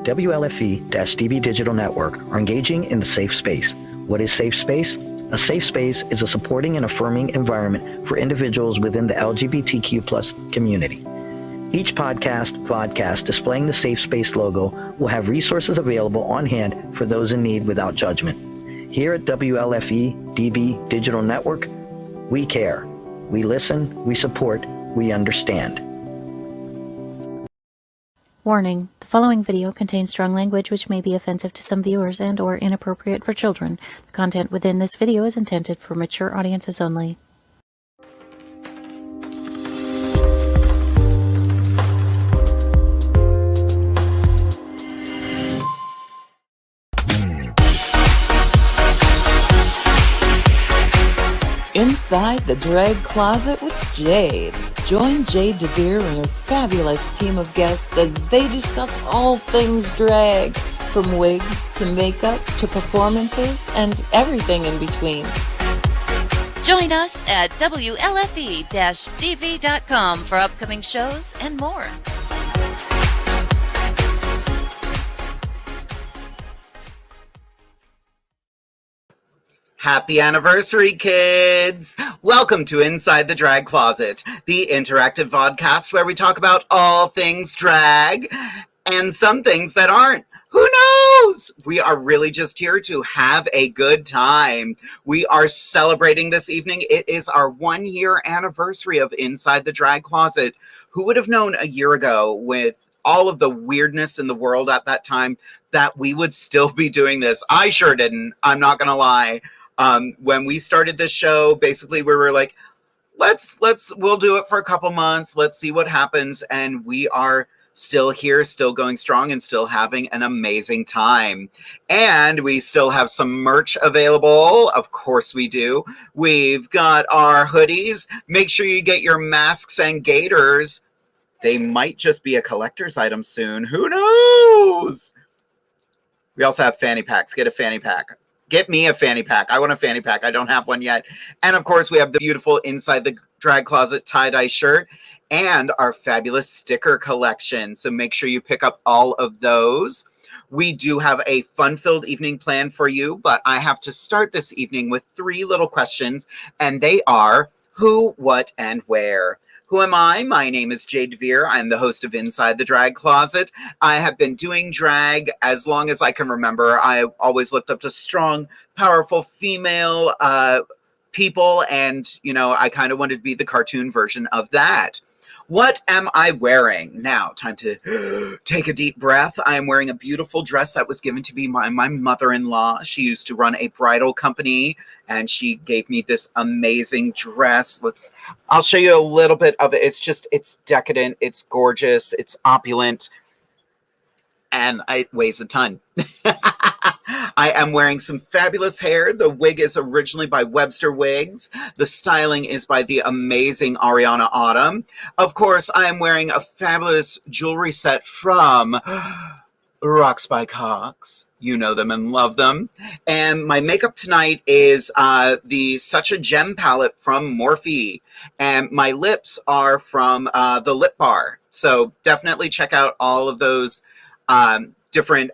WLFE-DB Digital Network are engaging in the safe space. What is safe space? A safe space is a supporting and affirming environment for individuals within the LGBTQ+ community. Each podcast displaying the Safe Space logo will have resources available on hand for those in need without judgment. Here at WLFE-DB Digital Network, we care. We listen, we support, we understand. Warning, the following video contains strong language which may be offensive to some viewers and/or inappropriate for children. The content within this video is intended for mature audiences only. Inside the Drag Closet with Jade. Join Jade DeVere and her fabulous team of guests as they discuss all things drag, from wigs to makeup to performances and everything in between. Join us at WLFE-DV.com for upcoming shows and more. Happy anniversary, kids! Welcome to Inside the Drag Closet, the interactive vodcast where we talk about all things drag and some things that aren't. Who knows? We are really just here to have a good time. We are celebrating this evening. It is our 1-year anniversary of Inside the Drag Closet. Who would have known a year ago, with all of the weirdness in the world at that time, that we would still be doing this? I sure didn't. I'm not going to lie. When we started this show, basically we were like, we'll do it for a couple months. Let's see what happens. And we are still here, still going strong, and still having an amazing time. And we still have some merch available. Of course we do. We've got our hoodies. Make sure you get your masks and gaiters. They might just be a collector's item soon. Who knows? We also have fanny packs. Get a fanny pack. Get me a fanny pack. I want a fanny pack. I don't have one yet. And of course, we have the beautiful Inside the Drag Closet tie-dye shirt and our fabulous sticker collection. So make sure you pick up all of those. We do have a fun-filled evening planned for you, but I have to start this evening with 3 little questions, and they are who, what, and where. Who am I? My name is Jade DeVere. I'm the host of Inside the Drag Closet. I have been doing drag as long as I can remember. I always looked up to strong, powerful female people, and, you know, I kind of wanted to be the cartoon version of that. What am I wearing? Now, time to take a deep breath. I am wearing a beautiful dress that was given to me by my mother-in-law. She used to run a bridal company, and she gave me this amazing dress. I'll show you a little bit of it. It's decadent, it's gorgeous, it's opulent, and it weighs a ton. I am wearing some fabulous hair. The wig is originally by Webster Wigs. The styling is by the amazing Ariana Autumn. Of course, I am wearing a fabulous jewelry set from Rocks by Cox. You know them and love them. And my makeup tonight is the Such a Gem palette from Morphe. And my lips are from the Lip Bar. So definitely check out all of those different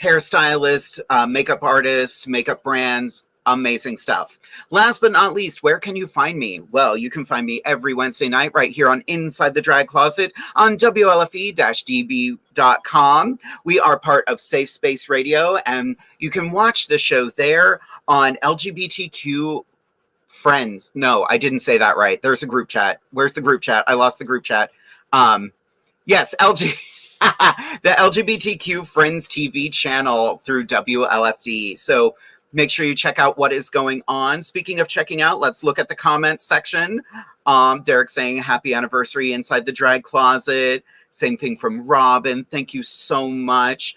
hairstylists, makeup artists, makeup brands, amazing stuff. Last but not least, where can you find me? Well, you can find me every Wednesday night right here on Inside the Drag Closet on WLFE-DB.com. We are part of Safe Space Radio, and you can watch the show there on LGBTQ Friends. No, I didn't say that right. There's a group chat. Where's the group chat? I lost the group chat. Yes, the LGBTQ Friends TV channel through WLFD. So make sure you check out what is going on. Speaking of checking out, let's look at the comments section. Derek saying happy anniversary Inside the Drag Closet. Same thing from Robin. Thank you so much.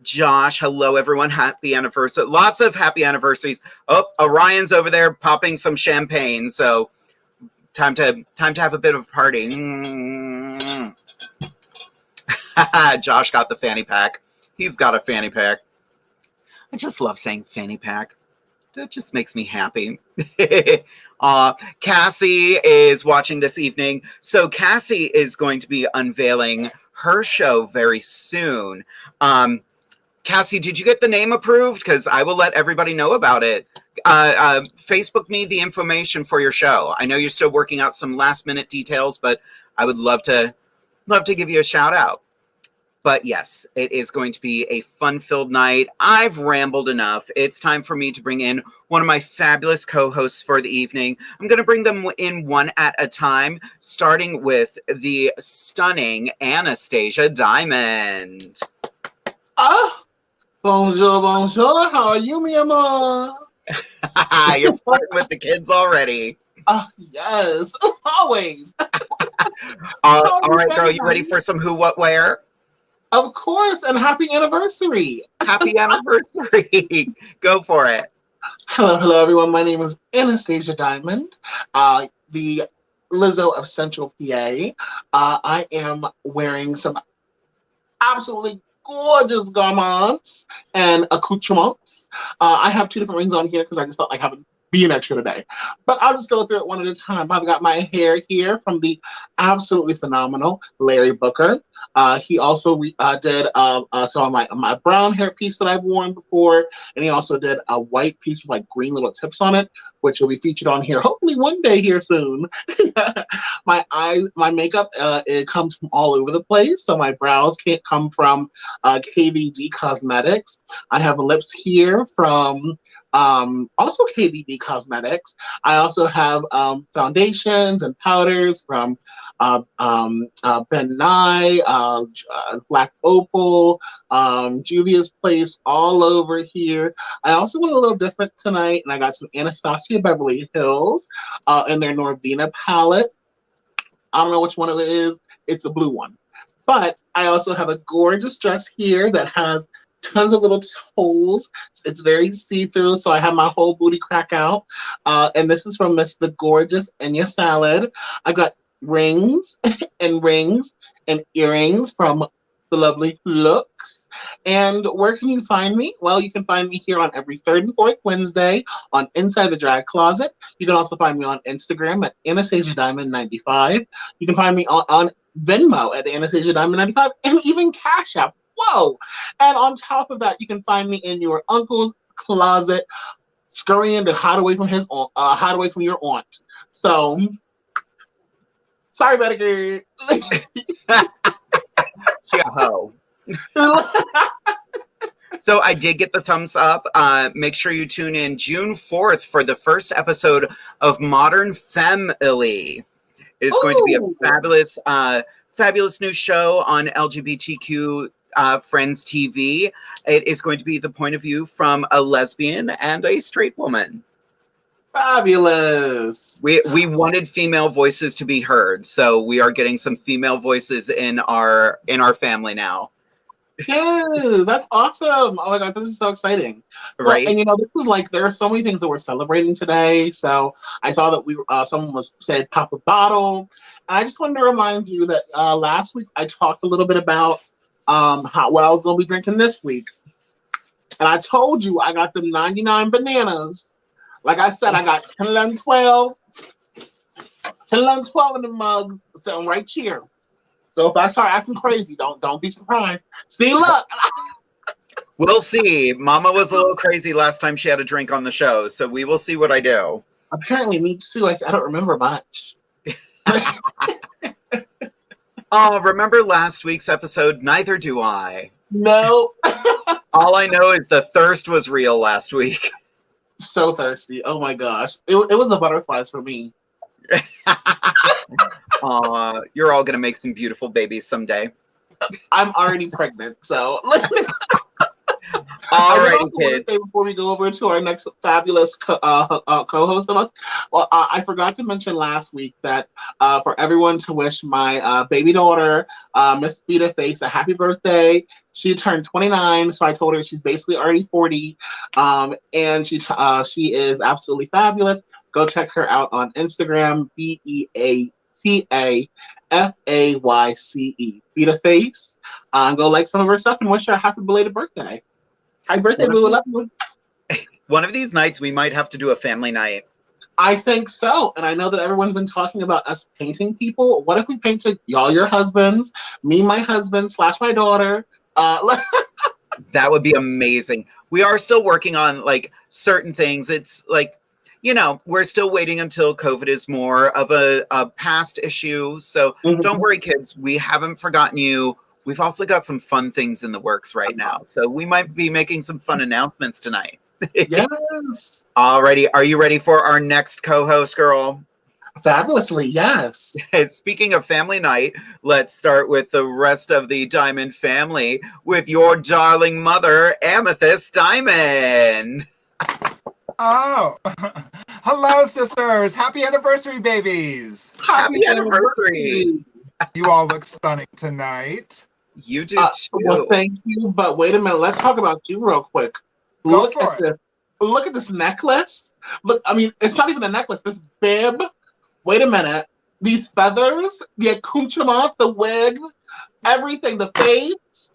Josh, hello everyone. Happy anniversary. Lots of happy anniversaries. Oh, Orion's over there popping some champagne. So time to have a bit of a party. Josh got the fanny pack. He's got a fanny pack. I just love saying fanny pack. That just makes me happy. Cassie is watching this evening. So Cassie is going to be unveiling her show very soon. Cassie, did you get the name approved? Because I will let everybody know about it. Facebook me the information for your show. I know you're still working out some last minute details, but I would love to give you a shout out. But yes, it is going to be a fun-filled night. I've rambled enough. It's time for me to bring in one of my fabulous co-hosts for the evening. I'm going to bring them in one at a time, starting with the stunning Anastasia Diamond. Bonjour, bonjour. How are you, mi amor? You're flirting with the kids already. Yes, always. All right, girl, you ready for some who, what, where? Of course, and happy anniversary. Happy anniversary. Go for it. Hello, everyone. My name is Anastasia Diamond, the Lizzo of Central PA. I am wearing some absolutely gorgeous garments and accoutrements. I have 2 different rings on here because I just felt like having being extra today. But I'll just go through it one at a time. I've got my hair here from the absolutely phenomenal Larry Booker. He also did some of my brown hair piece that I've worn before, and he also did a white piece with like green little tips on it, which will be featured on here hopefully one day here soon. My makeup, it comes from all over the place, so my brows can't come from KVD Cosmetics. I have lips here from also KVD Cosmetics. I also have foundations and powders from Ben Nye, Black Opal, Juvia's Place, all over here. I also went a little different tonight, and I got some Anastasia Beverly Hills in their Norvina palette. I don't know which one it is. It's the blue one. But I also have a gorgeous dress here that has tons of little holes. It's very see-through, so I have my whole booty crack out. And this is from Miss the Gorgeous Enya Salad. I got rings and earrings from the lovely Looks. And where can you find me? Well, you can find me here on every 3rd and 4th Wednesday on Inside the Drag Closet. You can also find me on Instagram at Anastasia Diamond 95. You can find me on Venmo at Anastasia Diamond 95, and even Cash App. Whoa! And on top of that, you can find me in your uncle's closet, scurrying to hide away from your aunt. So, sorry, Betty. Yo. So I did get the thumbs up. Make sure you tune in June 4th for the first episode of Modern Family. It is going to be a fabulous new show on LGBTQ Friends TV. It is going to be the point of view from a lesbian and a straight woman. Fabulous. We wanted female voices to be heard, so we are getting some female voices in our family now. Yeah, that's awesome. Oh my god, this is so exciting. Right. And this was like, there are so many things that we're celebrating today. So I saw that someone said pop a bottle. I just wanted to remind you that last week I talked a little bit about what I was going to be drinking this week. And I told you I got the 99 bananas. Like I said, I got 10, 11, 12. 10, 11, 12 in the mugs sitting right here. So if I start acting crazy, don't be surprised. See, look. We'll see. Mama was a little crazy last time she had a drink on the show, so we will see what I do. Apparently, me too. I don't remember much. Oh, remember last week's episode? Neither do I. No. All I know is the thirst was real last week. So thirsty. Oh my gosh. It was the butterflies for me. You're all going to make some beautiful babies someday. I'm already pregnant, so. All righty, kids. Before we go over to our next fabulous co-host of us, well, I forgot to mention last week that for everyone to wish my baby daughter, Miss Vita Face, a happy birthday. She turned 29, so I told her she's basically already 40, and she is absolutely fabulous. Go check her out on Instagram, BEATAFAYCE, Vita Face. Go like some of her stuff and wish her a happy belated birthday. Happy birthday, Boo. Love you. One of these nights, we might have to do a family night. I think so. And I know that everyone's been talking about us painting people. What if we painted y'all your husbands, me my husband / my daughter? That would be amazing. We are still working on like certain things. It's like, you know, we're still waiting until COVID is more of a past issue. So don't worry, kids. We haven't forgotten you. We've also got some fun things in the works right now. So we might be making some fun announcements tonight. Yes. Alrighty. Are you ready for our next co-host, girl? Fabulously, yes. Speaking of family night, let's start with the rest of the Diamond family with your darling mother, Amethyst Diamond. Oh, hello, sisters. Happy anniversary, babies. Happy anniversary. You all look stunning tonight. You do too. Well, thank you. But wait a minute. Let's talk about you real quick. Look at this necklace. Look, I mean, it's not even a necklace. This bib. Wait a minute. These feathers, the accoutrement, the wig, everything, the face.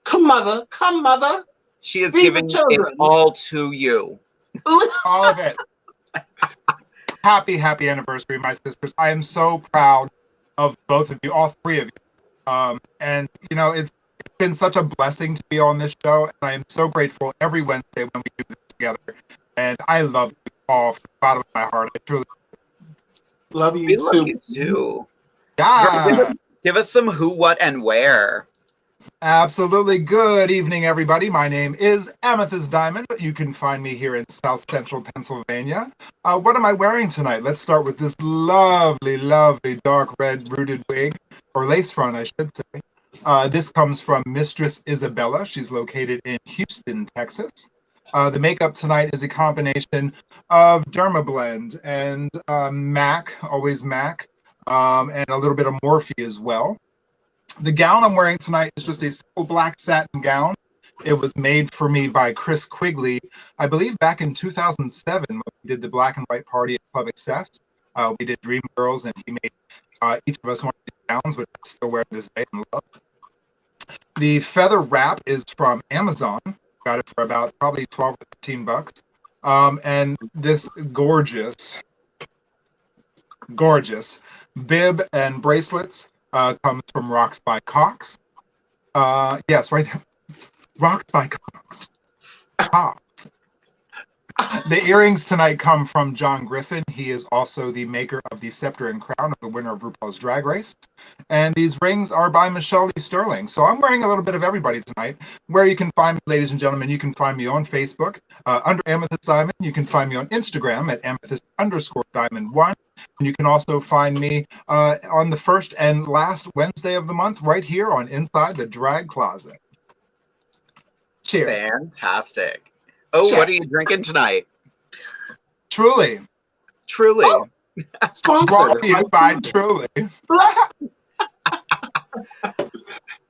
Come, mother. Come, mother. She is giving it all to you. All of it. Happy anniversary, my sisters. I am so proud of both of you, all three of you. And, you know, it's been such a blessing to be on this show. And I am so grateful every Wednesday when we do this together. And I love you all from the bottom of my heart. I truly love you, love you too. Yeah. Give us some who, what, and where. Absolutely. Good evening, everybody. My name is Amethyst Diamond. You can find me here in South Central Pennsylvania. What am I wearing tonight? Let's start with this lovely, lovely dark red rooted wig, or lace front, I should say. This comes from Mistress Isabella. She's located in Houston, Texas. The makeup tonight is a combination of Dermablend and MAC, always MAC, and a little bit of Morphe as well. The gown I'm wearing tonight is just a simple black satin gown. It was made for me by Chris Quigley, I believe back in 2007 when we did the black and white party at Club Access. We did Dream Girls, and he made each of us one of these gowns, which I still wear to this day and love. The feather wrap is from Amazon. Got it for about probably 12 to 15 bucks. And this gorgeous bib and bracelets comes from Rocks by Cox. Yes, right there. Rocks by Cox. Cox. The earrings tonight come from John Griffin. He is also the maker of the scepter and crown of the winner of RuPaul's Drag Race. And these rings are by Michelle Lee Sterling. So I'm wearing a little bit of everybody tonight. Where you can find me, ladies and gentlemen, you can find me on Facebook under Amethyst Diamond. You can find me on Instagram at Amethyst_Diamond1. And you can also find me on the first and last Wednesday of the month right here on Inside the Drag Closet. Cheers. Fantastic. Oh, cheers. What are you drinking tonight? Truly. Truly. Oh. Brought to you by Truly.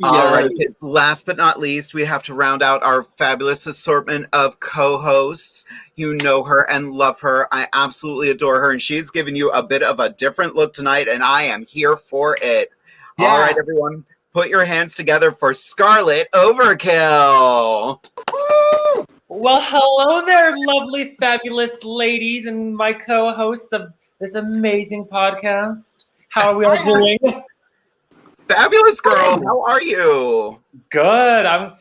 All right, kids. Last but not least, we have to round out our fabulous assortment of co-hosts. You know her and love her. I absolutely adore her, and she's given you a bit of a different look tonight, and I am here for it. Yeah. All right, everyone, put your hands together for SKARLET OVERKILL. Woo! Well, hello there, lovely, fabulous ladies and my co-hosts of this amazing podcast. How are we all doing? Fabulous, girl. How are you? Good. I'm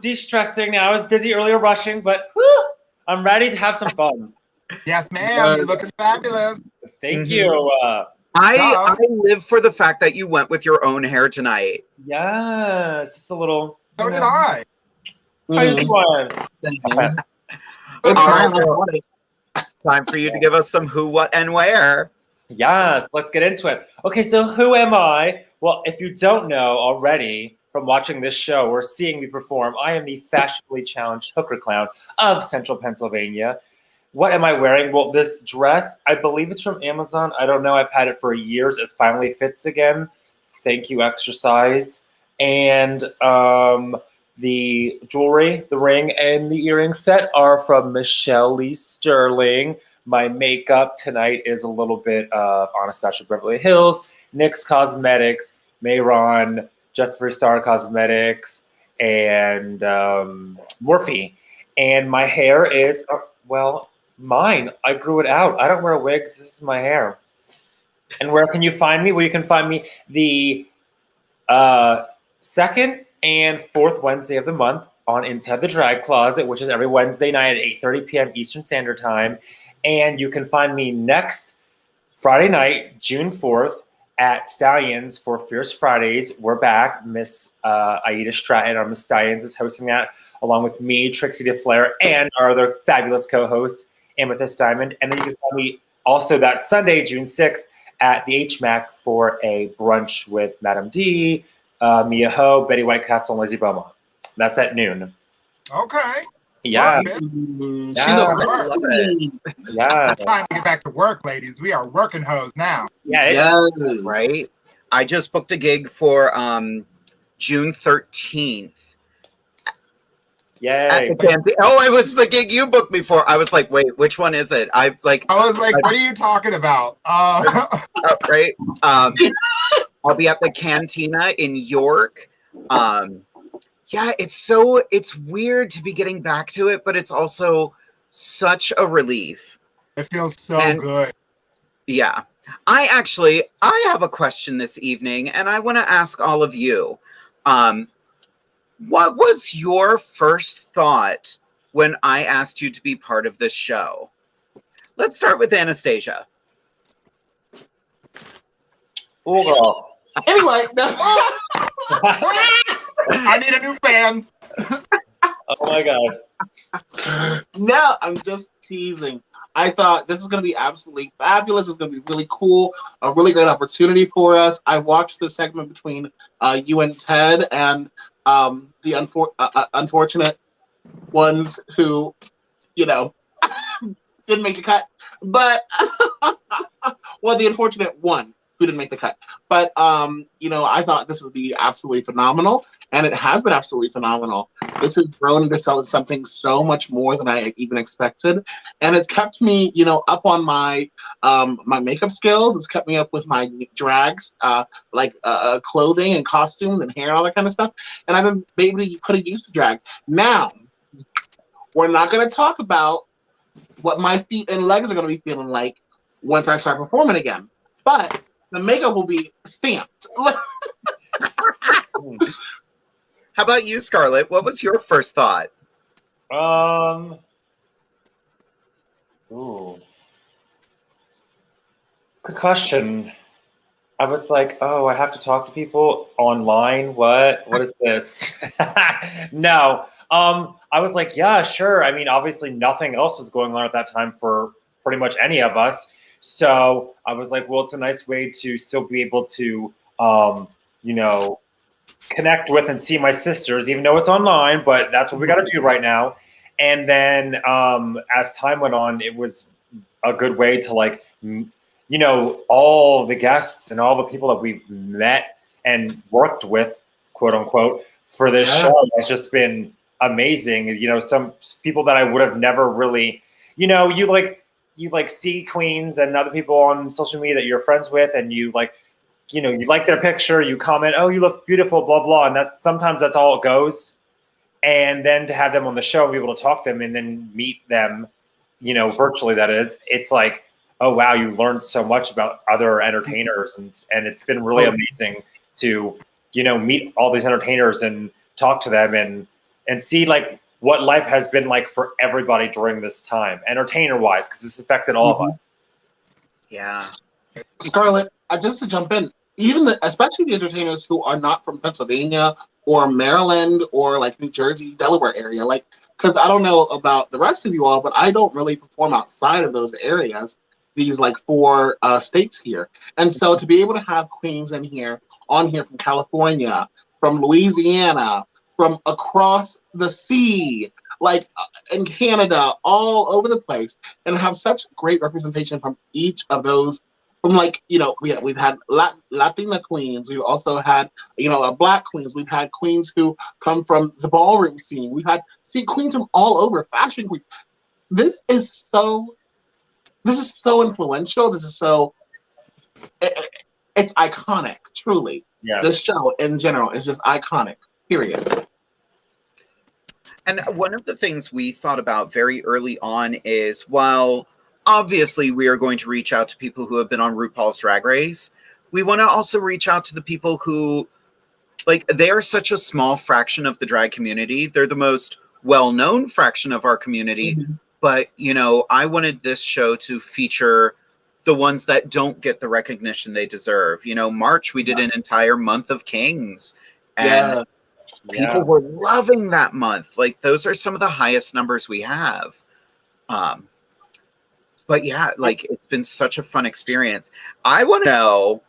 de-stressing now. I was busy earlier rushing, but I'm ready to have some fun. Yes, ma'am. You're looking fabulous. Thank you. I live for the fact that you went with your own hair tonight. Yes, just a little. So did I. How are you doing? Time for you to give us some who, what, and where. Yes, let's get into it. Okay, so who am I? Well, if you don't know already from watching this show or seeing me perform, I am the fashionably challenged hooker clown of Central Pennsylvania. What am I wearing? Well, this dress, I believe it's from Amazon. I don't know. I've had it for years. It finally fits again. Thank you, exercise. And the jewelry, the ring, and the earring set are from Michelle Lee Sterling. My makeup tonight is a little bit of Anastasia Beverly Hills, NYX Cosmetics, Mayron, Jeffree Star Cosmetics, and Morphe. And my hair is, well, Mine. I grew it out. I don't wear wigs. This is my hair. And where can you find me? Well, you can find me the second and fourth Wednesday of the month on Inside the Drag Closet, which is every Wednesday night at 8:30 p.m. Eastern Standard Time. And you can find me next Friday night, June 4th, at Stallions for Fierce Fridays. We're back. Miss Aida Stratton, our Miss Stallions, is hosting that, along with me, Trixie DeFlair, and our other fabulous co-host, Amethyst Diamond. And then you can find me also that Sunday, June 6th, at the HMAC for a brunch with Madam D, Mia Ho, Betty Whitecastle, and Lizzie Beaumont. That's at noon. Okay. Yeah. She's Yeah. a love it. Yeah. It's time to get back to work, ladies. We are working hoes now. Yeah. It's, Yes. Right? I just booked a gig for June 13th. Yay. Oh, it was the gig you booked me for. I was like, wait, which one is it? I was like, what are you talking about? Right? I'll be at the Cantina in York. Yeah, it's weird to be getting back to it, but it's also such a relief. It feels so good. Yeah. I have a question this evening, and I want to ask all of you. What was your first thought when I asked you to be part of this show? Let's start with Anastasia. Oh, girl. Anyway, I need a new fan. Oh my God. no, I'm just teasing. I thought this is going to be absolutely fabulous. It's going to be really cool, a really great opportunity for us. I watched the segment between you and Ted and the unfortunate ones who, didn't make the cut. But, well, the unfortunate one who didn't make the cut. But, I thought this would be absolutely phenomenal. And it has been absolutely phenomenal. This has grown into something so much more than I even expected. And it's kept me, up on my my makeup skills. It's kept me up with my drags, clothing and costumes and hair and all that kind of stuff. And I've been able to put a use to drag. Now, we're not going to talk about what my feet and legs are going to be feeling like once I start performing again. But the makeup will be stamped. How about you, Scarlett? What was your first thought? Ooh. Good question. I was like, oh, I have to talk to people online. What is this? No. I was like, yeah, sure. I mean, obviously nothing else was going on at that time for pretty much any of us. So I was like, well, it's a nice way to still be able to, connect with and see my sisters, even though it's online, but that's what we got to do right now. And then as time went on, it was a good way to all the guests and all the people that we've met and worked with, quote unquote, for this show has just been amazing. Some people that I would have never really, you see queens and other people on social media that you're friends with, and you like their picture, you comment, oh, you look beautiful, blah, blah. And sometimes that's all it goes. And then to have them on the show and be able to talk to them and then meet them, virtually, that is, it's like, oh, wow, you learned so much about other entertainers. And it's been really amazing to, meet all these entertainers and talk to them and see what life has been like for everybody during this time, entertainer wise, because this affected all of us. Yeah. Scarlett, just to jump in, especially the entertainers who are not from Pennsylvania or Maryland or New Jersey, Delaware area, because I don't know about the rest of you all, but I don't really perform outside of those areas, these 4 states here. And so to be able to have queens on here from California, from Louisiana, from across the sea, in Canada, all over the place, and have such great representation from each of those. From we've had Latina queens. We've also had Black queens. We've had queens who come from the ballroom scene. We've had queens from all over, fashion queens. This is so influential. This is so it's iconic. Truly, yeah. This show in general is just iconic. Period. And one of the things we thought about very early on is, while obviously we are going to reach out to people who have been on RuPaul's Drag Race, we want to also reach out to the people who, like, they are such a small fraction of the drag community. They're the most well-known fraction of our community. Mm-hmm. But, you know, I wanted this show to feature the ones that don't get the recognition they deserve. You know, March, we did an entire month of Kings. And people were loving that month. Like, those are some of the highest numbers we have. But yeah, like, it's been such a fun experience. I want to know,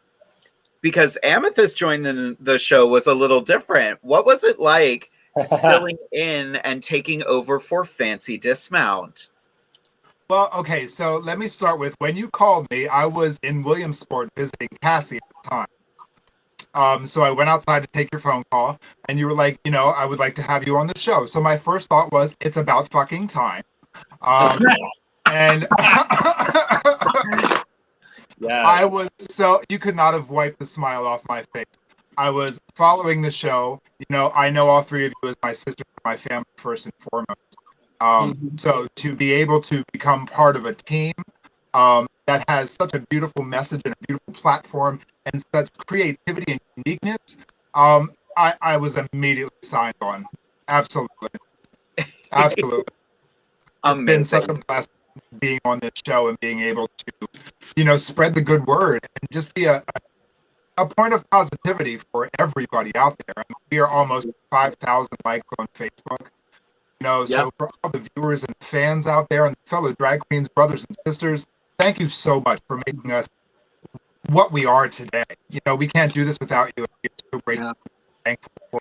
because Amethyst joining the show was a little different. What was it like filling in and taking over for Fancy Dismount? Well, okay, so let me start with, when you called me, I was in Williamsport visiting Cassie at the time. So I went outside to take your phone call, and you were like, you know, I would like to have you on the show. So my first thought was, it's about fucking time. And I was so, you could not have wiped the smile off my face. I was following the show. You know, I know all three of you as my sister, my family first and foremost. So to be able to become part of a team that has such a beautiful message and a beautiful platform and such creativity and uniqueness, I was immediately signed on. Absolutely. Absolutely. It's been such a blessing being on this show and being able to, you know, spread the good word and just be a point of positivity for everybody out there. I mean, we are almost 5,000 likes on Facebook. You know, so for all the viewers and fans out there and fellow drag queens, brothers and sisters, thank you so much for making us what we are today. You know, we can't do this without you. We're so grateful and thankful for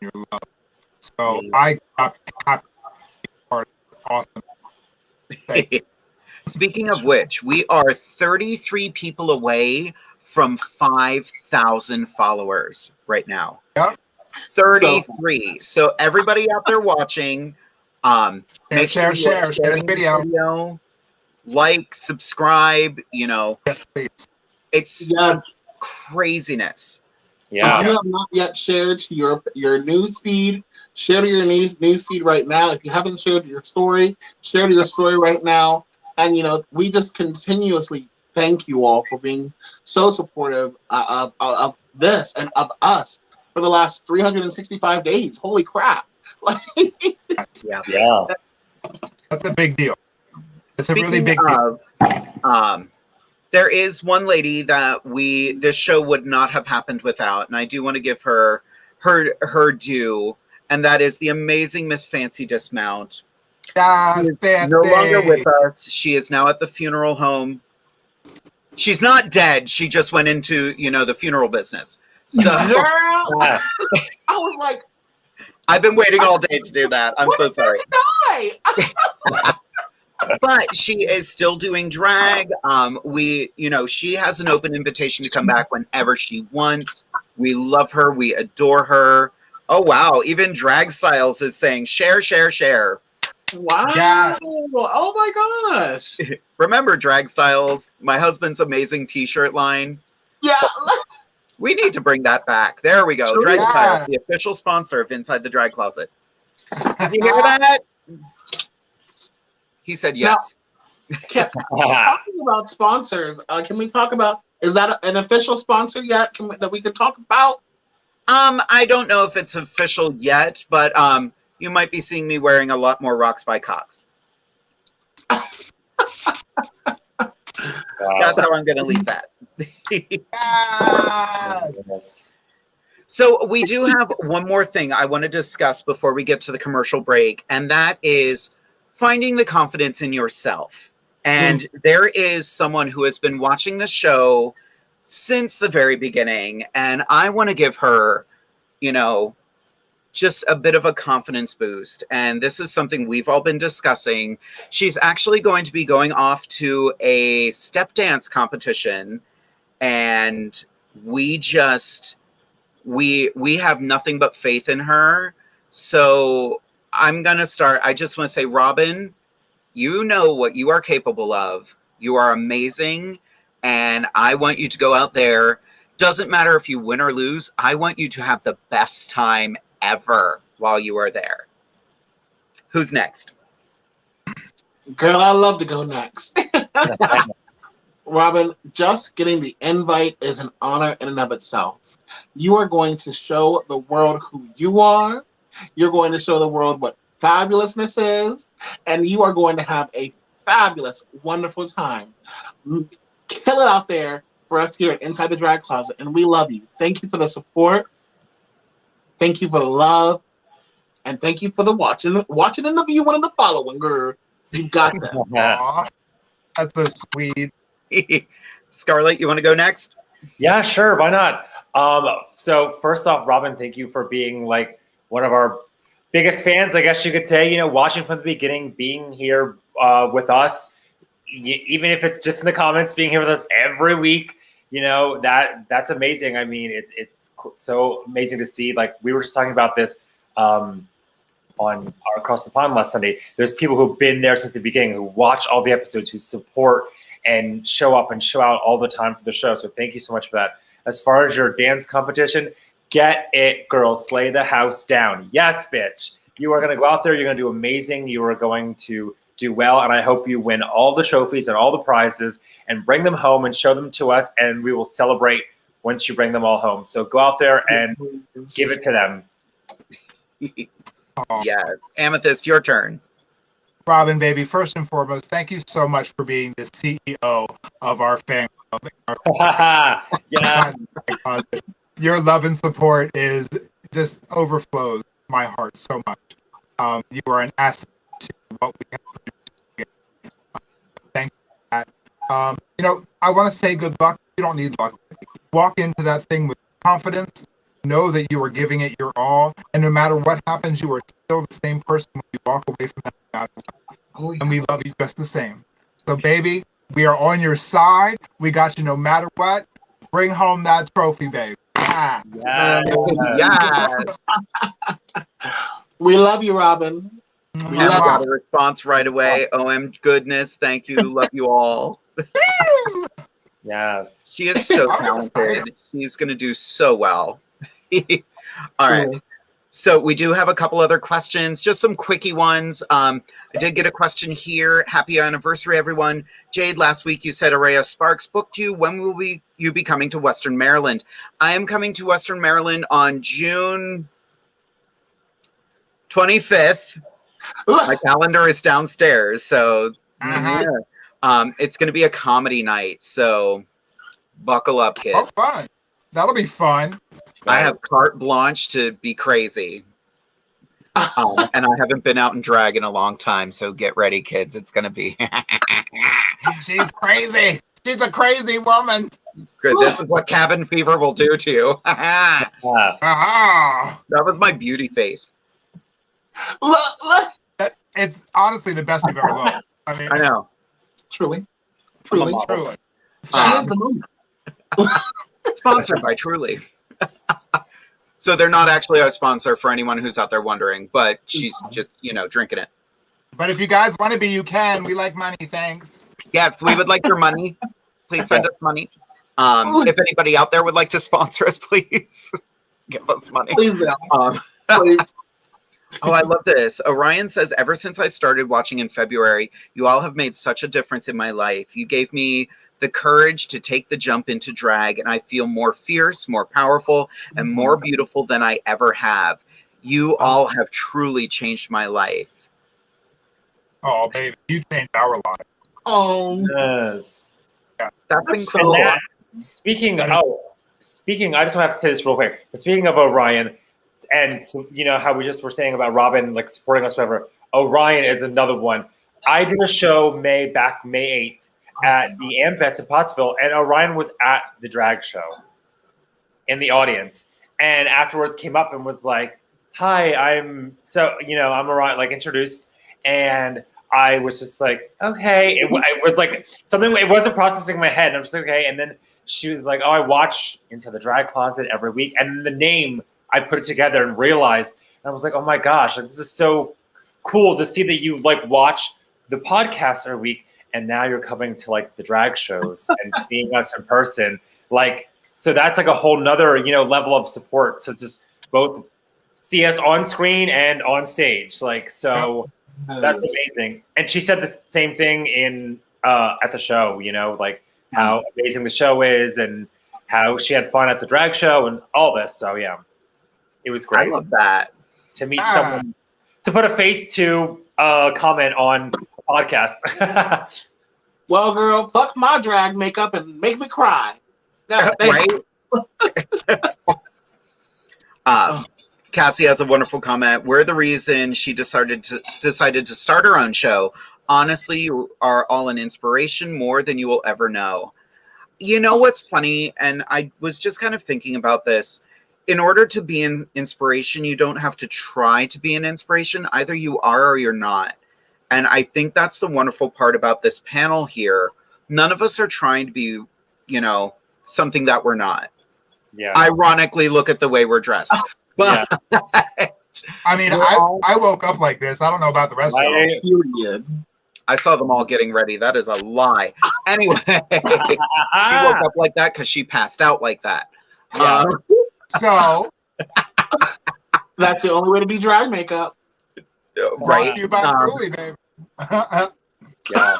your love. So I got happy to be part of this. Awesome. Thank you. Speaking of which, we are 33 people away from 5,000 followers right now. Yeah. 33. So everybody out there watching, make sure you share the video, like, subscribe, you know. Yes, please. It's craziness. Yeah. If you have not yet shared to your news feed, share to your news feed right now. If you haven't shared your story, share to your story right now. And, you know, we just continuously thank you all for being so supportive of this and of us for the last 365 days. Holy crap. Yeah. That's a big deal. It's a really big deal. There is one lady that this show would not have happened without, and I do want to give her due, and that is the amazing Miss Fancy Dismount. Yes, no longer with us. She is now at the funeral home. She's not dead. She just went into, you know, the funeral business. So I was like, I've been waiting all day to do that. I'm so sorry. But she is still doing drag. She has an open invitation to come back whenever she wants. We love her. We adore her. Oh, wow. Even Drag Styles is saying, share, share, share. Wow. Yeah. Oh, my gosh. Remember Drag Styles, my husband's amazing t-shirt line? Yeah. We need to bring that back. There we go. Sure, Drag Styles, the official sponsor of Inside the Drag Closet. Did you hear that? He said yes. Now, talking about sponsors, can we talk about, is that an official sponsor yet that we could talk about? I don't know if it's official yet, but you might be seeing me wearing a lot more Rocks by Cox. That's how I'm going to leave that. So we do have one more thing I want to discuss before we get to the commercial break, and that is finding the confidence in yourself. And there is someone who has been watching the show since the very beginning, and I want to give her, you know, just a bit of a confidence boost. And this is something we've all been discussing. She's actually going to be going off to a step dance competition, and we have nothing but faith in her. So I'm going to start. I just want to say, Robin, you know what you are capable of. You are amazing. And I want you to go out there. Doesn't matter if you win or lose. I want you to have the best time ever while you are there. Who's next? Girl, I love to go next. Robin, just getting the invite is an honor in and of itself. You are going to show the world who you are. You're going to show the world what fabulousness is. And you are going to have a fabulous, wonderful time. Kill it out there for us here at Inside the Drag Closet. And we love you. Thank you for the support. Thank you for the love. And thank you for the watching and the viewing and the following, girl. You got that. Aw, that's so sweet. Scarlett, you want to go next? Yeah, sure. Why not? So first off, Robin, thank you for being like one of our biggest fans, I guess you could say, you know, watching from the beginning, being here with us, even if it's just in the comments, being here with us every week, you know, that's amazing. I mean, it's so amazing to see. Like, we were just talking about this on our Across the Pond last Sunday. There's people who've been there since the beginning, who watch all the episodes, who support and show up and show out all the time for the show. So thank you so much for that. As far as your dance competition, get it, girl. Slay the house down. Yes, bitch. You are going to go out there. You're going to do amazing. You are going to do well. And I hope you win all the trophies and all the prizes and bring them home and show them to us. And we will celebrate once you bring them all home. So go out there and give it to them. Yes. Amethyst, your turn. Robin, baby, first and foremost, thank you so much for being the CEO of our fan club. Yeah. Your love and support is just overflows my heart so much. You are an asset to what we have produced together. Thank you for that. You know, I want to say good luck. You don't need luck. Walk into that thing with confidence. Know that you are giving it your all, and no matter what happens, you are still the same person when you walk away from that. And we love you just the same. So, baby, we are on your side. We got you no matter what. Bring home that trophy, baby. Ah. Yes. We love you, Robin. We Emma love got you. a response right away. OM goodness. Thank you. Love you all. Yes. She is so talented. She's going to do so well. All right. So we do have a couple other questions, just some quickie ones. I did get a question here. Happy anniversary, everyone. Jade, last week you said Araya Sparks booked you. When will you be coming to Western Maryland? I am coming to Western Maryland on June 25th. My calendar is downstairs, so yeah. It's going to be a comedy night, so buckle up, kids. Oh, fun. That'll be fun. I have carte blanche to be crazy. And I haven't been out in drag in a long time, so get ready, kids. It's going to be... She's crazy. She's a crazy woman. Good. This is what cabin fever will do to you. That was my beauty face. Look. It's honestly the best we've ever looked. I mean, I know. Truly. She is the moment. Sponsored by Truly. So they're not actually a sponsor for anyone who's out there wondering, but she's just, you know, drinking it. But if you guys want to be, you can. We like money, thanks. Yes, we would like your money. Please send us money. If anybody out there would like to sponsor us, please give us money. Please, please. Oh, I love this. Orion says, ever since I started watching in February, you all have made such a difference in my life. You gave me the courage to take the jump into drag, and I feel more fierce, more powerful, and more beautiful than I ever have. You all have truly changed my life. Oh, baby, you changed our life. Oh, Yes. Yeah. That's And incredible. that, speaking, I just want to say this real quick. But speaking of Orion, and you know how we just were saying about Robin, like supporting us, whatever. Orion is another one. I did a show May 8th at the AMETHYST in Pottsville, and Orion was at the drag show in the audience, and afterwards came up and was like, "Hi, I'm Orion," like introduced, and I was just like, "Okay." It was like something. It wasn't processing in my head. And I'm just like, "Okay," and then she was like, "Oh, I watch Into the Drag Closet every week," and the name, I put it together and realized, and I was like, "Oh my gosh, like this is so cool to see that you like watch the podcast every week." And now you're coming to like the drag shows and seeing us in person. Like, so that's like a whole nother, you know, level of support. So just both see us on screen and on stage. Like, so That's amazing. And she said the same thing in at the show, you know, like how amazing the show is and how she had fun at the drag show and all this. So yeah, it was great. I love that. To meet someone, to put a face to a comment on a podcast. Well, girl, fuck my drag makeup and make me cry. Right? Cassie has a wonderful comment. We're the reason she decided to start her own show. Honestly, you are all an inspiration more than you will ever know. You know what's funny? And I was just kind of thinking about this. In order to be an inspiration, you don't have to try to be an inspiration. Either you are or you're not. And I think that's the wonderful part about this panel here. None of us are trying to be, you know, something that we're not. Yeah. Ironically, look at the way we're dressed. But I mean, I woke up like this. I don't know about the rest of them. I saw them all getting ready. That is a lie. Anyway, she woke up like that because she passed out like that. Yeah. So that's the only way to be drag makeup. Right. You about Julie, babe. Yeah.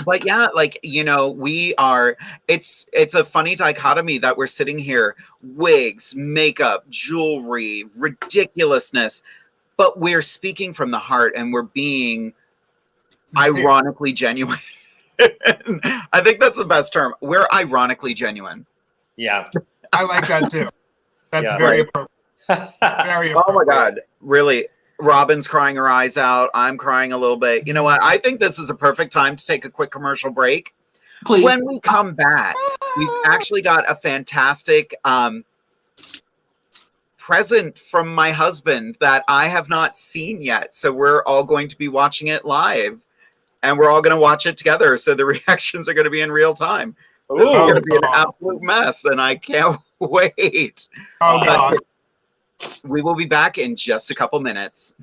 But yeah, like, you know, we are, it's a funny dichotomy that we're sitting here, wigs, makeup, jewelry, ridiculousness, but we're speaking from the heart and we're being ironically genuine. I think that's the best term. We're ironically genuine. Yeah. I like that too. That's very appropriate. Very appropriate. Oh my God. Really. Robin's crying her eyes out. I'm crying a little bit. You know what? I think this is a perfect time to take a quick commercial break. Please. When we come back, we've actually got a fantastic present from my husband that I have not seen yet. So we're all going to be watching it live and we're all going to watch it together. So the reactions are going to be in real time. This is going to be an absolute mess and I can't wait. Oh, God. We will be back in just a couple minutes.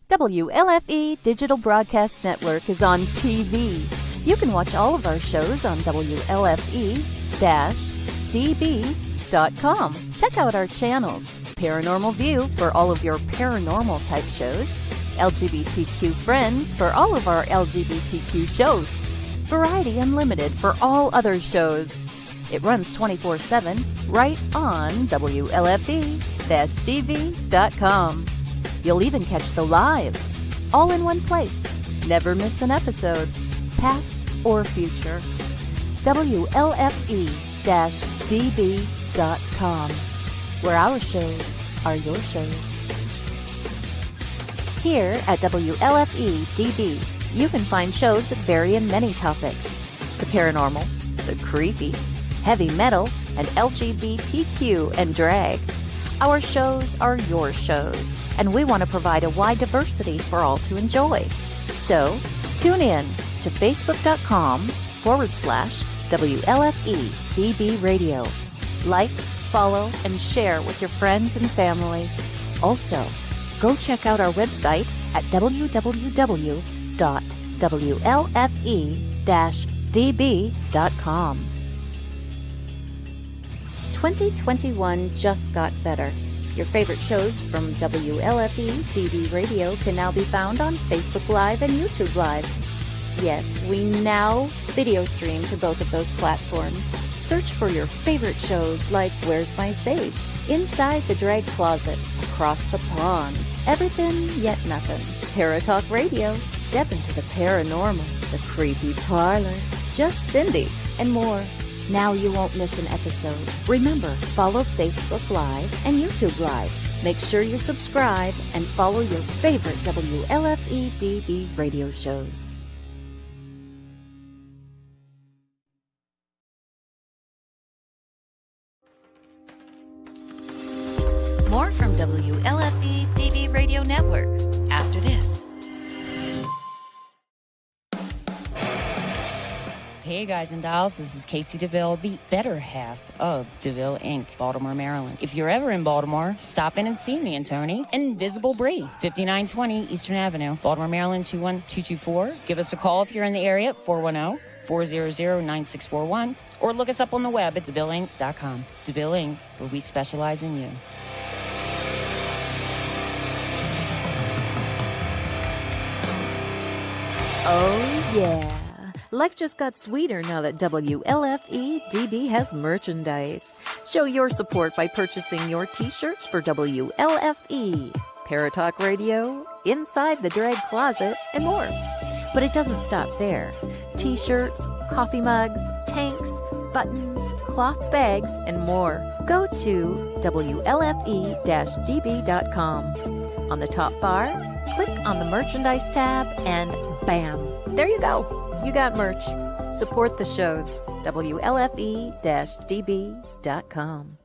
WLFE Digital Broadcast Network is on TV. You can watch all of our shows on WLFE-DB.com. Check out our channels. Paranormal View for all of your paranormal type shows. LGBTQ Friends for all of our LGBTQ shows. Variety Unlimited for all other shows. It runs 24/7 right on WLFE-DB.com. You'll even catch the lives, all in one place. Never miss an episode, past or future. WLFE-DB.com, where our shows are your shows. Here at WLFE-DB, you can find shows that vary in many topics. The paranormal, the creepy, heavy metal, and LGBTQ and drag. Our shows are your shows, and we want to provide a wide diversity for all to enjoy. So, tune in to Facebook.com/WLFE-DB Radio. Like, follow, and share with your friends and family. Also, go check out our website at www.WLFE-DB.com. 2021 just got better. Your favorite shows from WLFE-DB Radio can now be found on Facebook Live and YouTube Live. Yes, we now video stream to both of those platforms. Search for your favorite shows like Where's My Sage, Inside the Drag Closet, Across the Pond, Everything Yet Nothing, Paratalk Radio, Step into the Paranormal, The Creepy Parlor, Just Cindy, and more. Now you won't miss an episode. Remember, follow Facebook Live and YouTube Live. Make sure you subscribe and follow your favorite WLFE-DB radio shows. More from WLFE-DB Radio Network after this. Hey guys and dolls, this is Casey DeVille, the better half of DeVille Inc., Baltimore, Maryland. If you're ever in Baltimore, stop in and see me and Tony. Invisible Bree, 5920 Eastern Avenue, Baltimore, Maryland, 21224. Give us a call if you're in the area at 410-400-9641, or look us up on the web at DeVilleInc.com. DeVille Inc., where we specialize in you. Oh, yeah. Life just got sweeter now that WLFE-DB has merchandise. Show your support by purchasing your t-shirts for WLFE, Paratalk Radio, Inside the Drag Closet, and more. But it doesn't stop there. T-shirts, coffee mugs, tanks, buttons, cloth bags, and more. Go to WLFE-DB.com. On the top bar, click on the merchandise tab and bam, there you go. You got merch. Support the shows. WLFE-DB.com.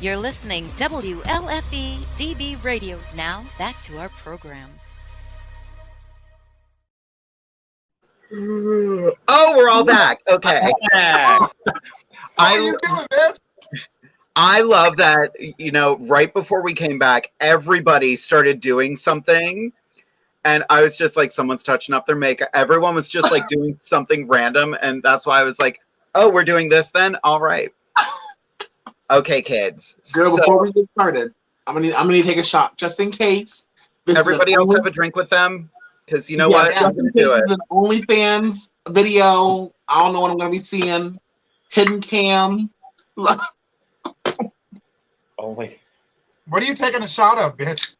You're listening WLFE DB Radio. Now back to our program. Oh, we're all back. Okay. What are you doing, man? I love that, you know, right before we came back, everybody started doing something. And I was just like, someone's touching up their makeup. Everyone was just like doing something random. And that's why I was like, oh, we're doing this then? All right. Okay, kids. Girl, before we get started, I'm gonna need to take a shot just in case. Everybody else have a drink with them? Because you know what? I'm gonna do it. This is an OnlyFans video. I don't know what I'm gonna be seeing. Hidden cam. Only. What are you taking a shot of, bitch?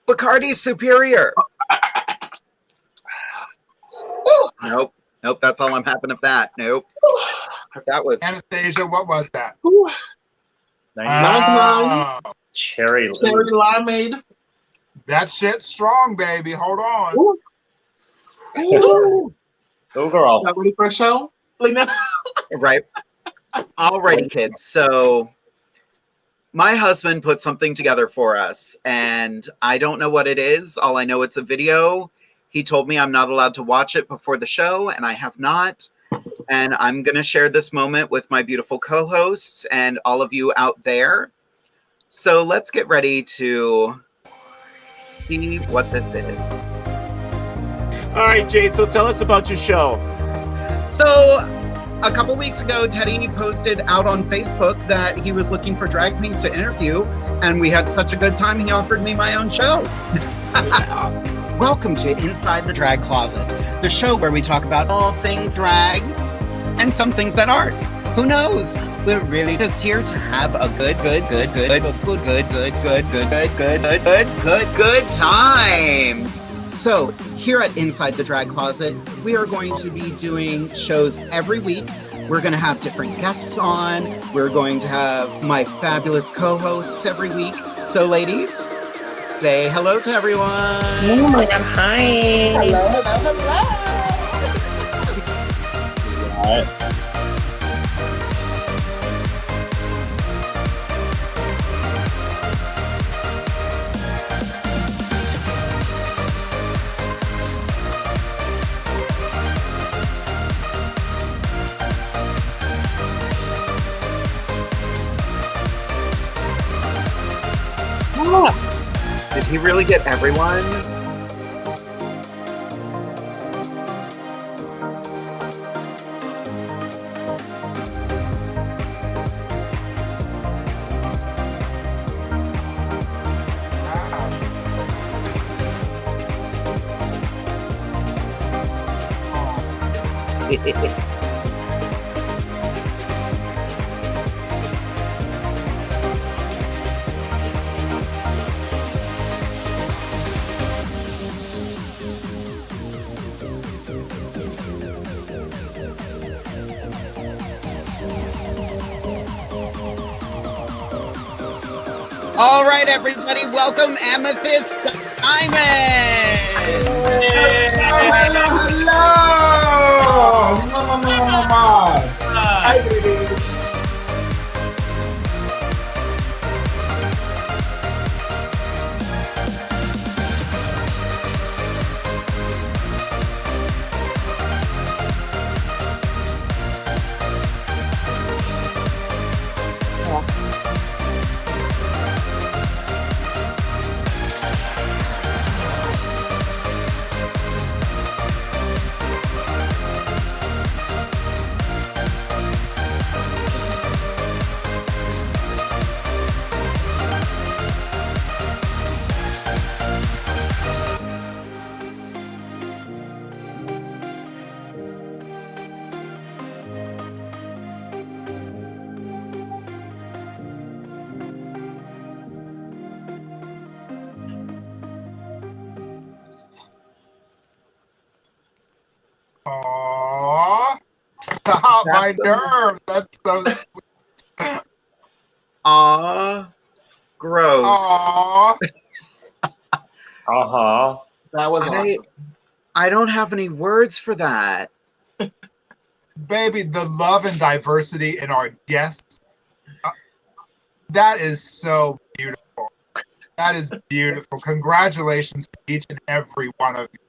Bacardi Superior. Nope. Nope. That's all I'm having of that. Nope. That was Anastasia. What was that? 99 Cherry limeade. That shit's strong, baby. Hold on. Go girl. Not ready for a show? right. Alrighty, kids. So my husband put something together for us, and I don't know what it is. All I know, it's a video. He told me I'm not allowed to watch it before the show, and I have not. And I'm going to share this moment with my beautiful co-hosts and all of you out there. So let's get ready to see what this is. All right, Jade, so tell us about your show. So a couple weeks ago, Teddy posted out on Facebook that he was looking for drag queens to interview, and we had such a good time, he offered me my own show. Welcome to Inside the Drag Closet, the show where we talk about all things drag and some things that aren't. Who knows? We're really just here to have a good time. So here at Inside the Drag Closet, we are going to be doing shows every week. We're going to have different guests on. We're going to have my fabulous co-hosts every week. So ladies, say hello to everyone. Oh my God, hi. Hello. All right. Did he really get everyone? All right, everybody, welcome Amethyst Diamond. Hello. Hi, baby. Stop my nerves. That's so sweet. Gross. Aw. Uh-huh. That was awesome. I don't have any words for that. Baby, the love and diversity in our guests, that is so beautiful. That is beautiful. Congratulations to each and every one of you.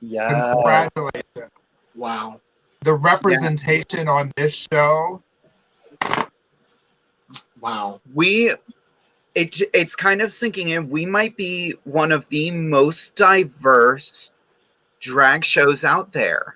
Yeah. Congratulations. Wow. The representation on this show. Wow. It's kind of sinking in. We might be one of the most diverse drag shows out there.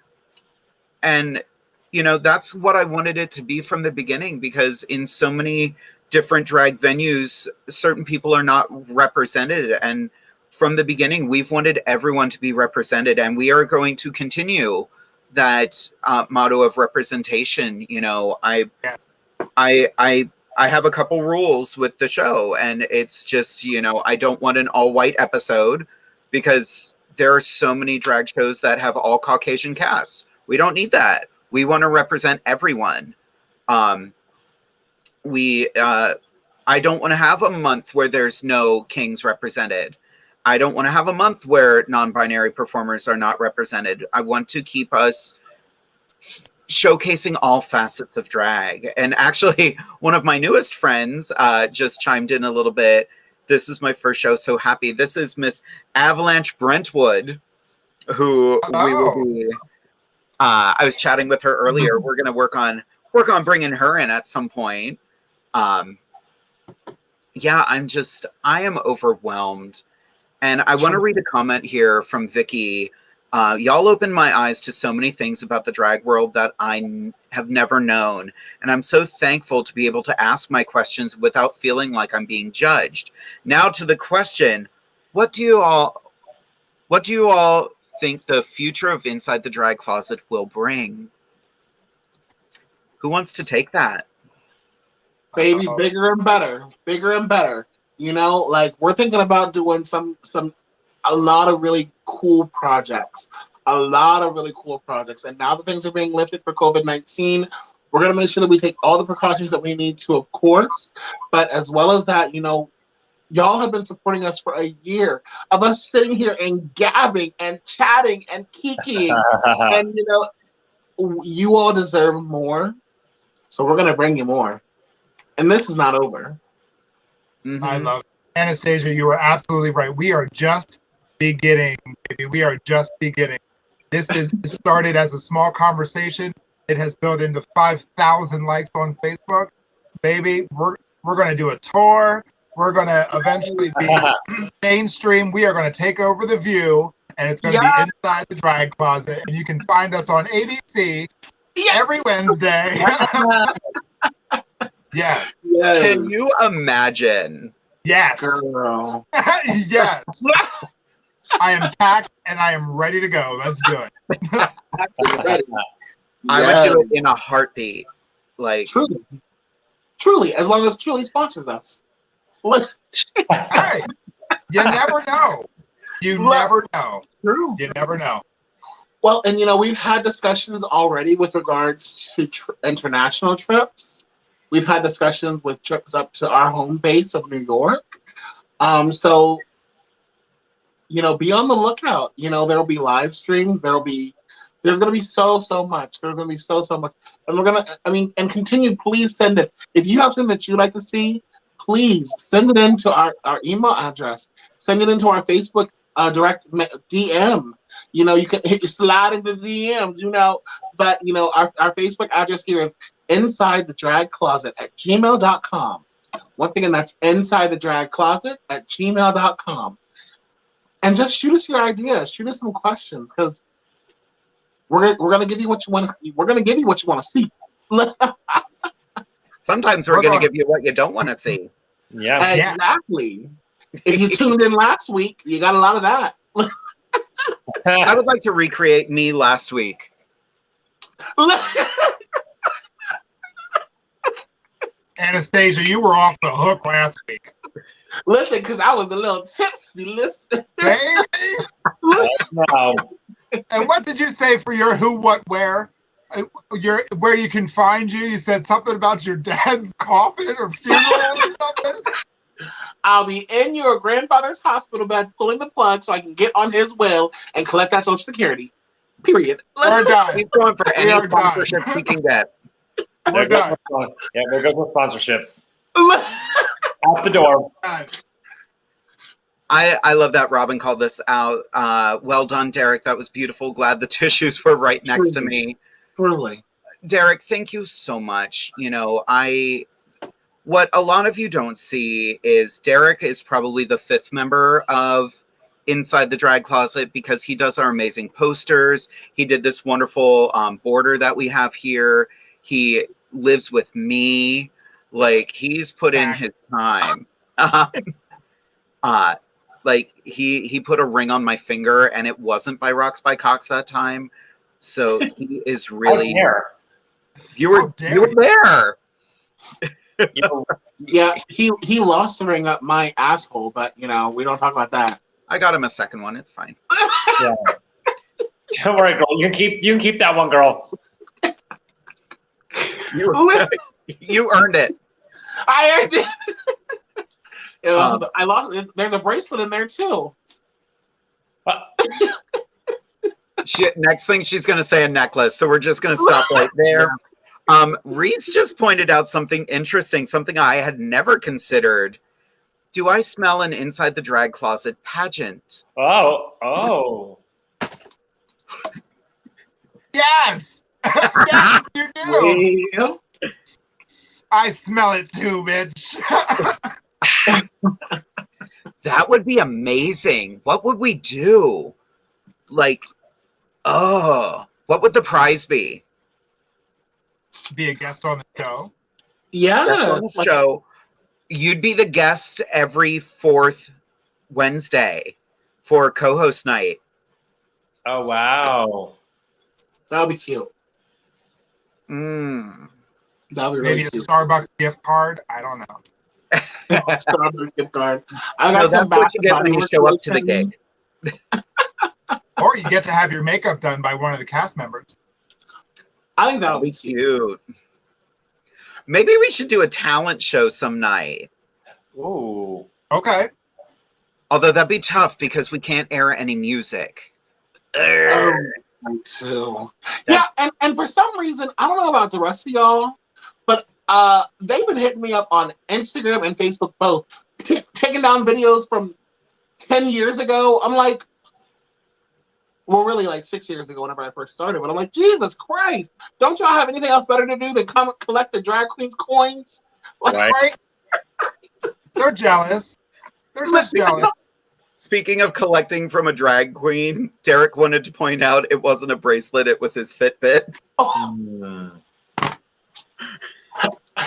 And, you know, that's what I wanted it to be from the beginning, because in so many different drag venues, certain people are not represented. And from the beginning, we've wanted everyone to be represented, and we are going to continue that motto of representation. You know, I have a couple rules with the show, and it's just, you know, I don't want an all-white episode, because there are so many drag shows that have all Caucasian casts. We don't need that. We want to represent everyone. I don't want to have a month where there's no kings represented. I don't want to have a month where non-binary performers are not represented. I want to keep us showcasing all facets of drag. And actually, one of my newest friends just chimed in a little bit. This is my first show, so happy. This is Miss Avalanche Brentwood, who we will be. I was chatting with her earlier. We're going to work on bringing her in at some point. Yeah, I am overwhelmed. And I want to read a comment here from Vicky. Y'all opened my eyes to so many things about the drag world that I have never known. And I'm so thankful to be able to ask my questions without feeling like I'm being judged. Now to the question, what do you all think the future of Inside the Drag Closet will bring? Who wants to take that? Baby, bigger and better. Bigger and better. You know, like, we're thinking about doing a lot of really cool projects. A lot of really cool projects. And now that things are being lifted for COVID-19, we're going to make sure that we take all the precautions that we need to, of course. But as well as that, you know, y'all have been supporting us for a year of us sitting here and gabbing and chatting and kikiing. And, you know, you all deserve more. So we're going to bring you more. And this is not over. Mm-hmm. I love it. Anastasia, you are absolutely right. We are just beginning, baby. We are just beginning. This started as a small conversation. It has built into 5,000 likes on Facebook. Baby, we're going to do a tour. We're going to eventually be mainstream. We are going to take over The View, and it's going to be Inside the Drag Closet. And you can find us on ABC every Wednesday. Yeah. Yes. Can you imagine? Yes. Girl. Yes. I am packed and I am ready to go. Let's do it. I would do it in a heartbeat. Like, truly, as long as Truly sponsors us. Hey, you never know. You never know. True. You never know. Well, and you know, we've had discussions already with regards to international trips. We've had discussions with trips up to our home base of New York. So, you know, be on the lookout. You know, there'll be live streams. There's going to be so much. There's going to be so much. And we're going to, and continue, please send it. If you have something that you'd like to see, please send it into our email address. Send it into our Facebook direct DM. You know, you can slide into DMs, you know. But, you know, our Facebook address here is InsideTheDragCloset at gmail.com. Once again, that's InsideTheDragCloset at gmail.com. And just shoot us your ideas. Shoot us some questions, because we're gonna give you what you want to. We're gonna give you what you want to see. Sometimes we're gonna give you what you don't want to see. Yeah, exactly. If you tuned in last week, you got a lot of that. I would like to recreate me last week. Anastasia, you were off the hook last week. Listen, because I was a little tipsy. Listen. Baby. And what did you say for your who, what, where? where you can find you. You said something about your dad's coffin or funeral or something. I'll be in your grandfather's hospital bed pulling the plug so I can get on his will and collect that Social Security. Period. We're done. He's going for any sponsorship he can get. We're done. Yeah, there goes the sponsorships. Out the door. I love that Robin called this out. Well done, Derek. That was beautiful. Glad the tissues were right next to me. Really. Derek, thank you so much. You know, what a lot of you don't see is Derek is probably the 5th member of Inside the Drag Closet because he does our amazing posters. He did this wonderful border that we have here. He lives with me. Like, he's put in his time. Like, he put a ring on my finger, and it wasn't by Rocks by Cox that time. So he is really... You were there. Yeah, he lost the ring up my asshole, but, you know, we don't talk about that. I got him a second one. It's fine. Yeah. Don't worry, girl. You can keep that one, girl. You earned it. I earned it. I lost it. There's a bracelet in there too. Next thing she's gonna say a necklace, so we're just gonna stop right there. Reed's just pointed out something interesting, something I had never considered. Do I smell an Inside the Drag Closet pageant? Oh. Yes! Yes, you do! Well, I smell it too, bitch. That would be amazing. What would we do? Like, what would the prize be? Be a guest on the show. Yeah. Guest on the show. You'd be the guest every 4th Wednesday for co-host night. Oh, wow. That would be cute. That would be maybe really cute. a Starbucks gift card. I don't know. Starbucks gift card. That's what you get when you show up to the gig. Or you get to have your makeup done by one of the cast members. I think that'll be cute. Maybe we should do a talent show some night. Ooh. Okay. Although that'd be tough because we can't air any music. Too. Yeah, and for some reason, I don't know about the rest of y'all, but they've been hitting me up on Instagram and Facebook both, taking down videos from 10 years ago. I'm like, well, really like 6 years ago whenever I first started, but I'm like, Jesus Christ, don't y'all have anything else better to do than come collect the drag queens coins? Right. They're jealous. They're just jealous. Speaking of collecting from a drag queen, Derek wanted to point out it wasn't a bracelet, it was his Fitbit. Oh.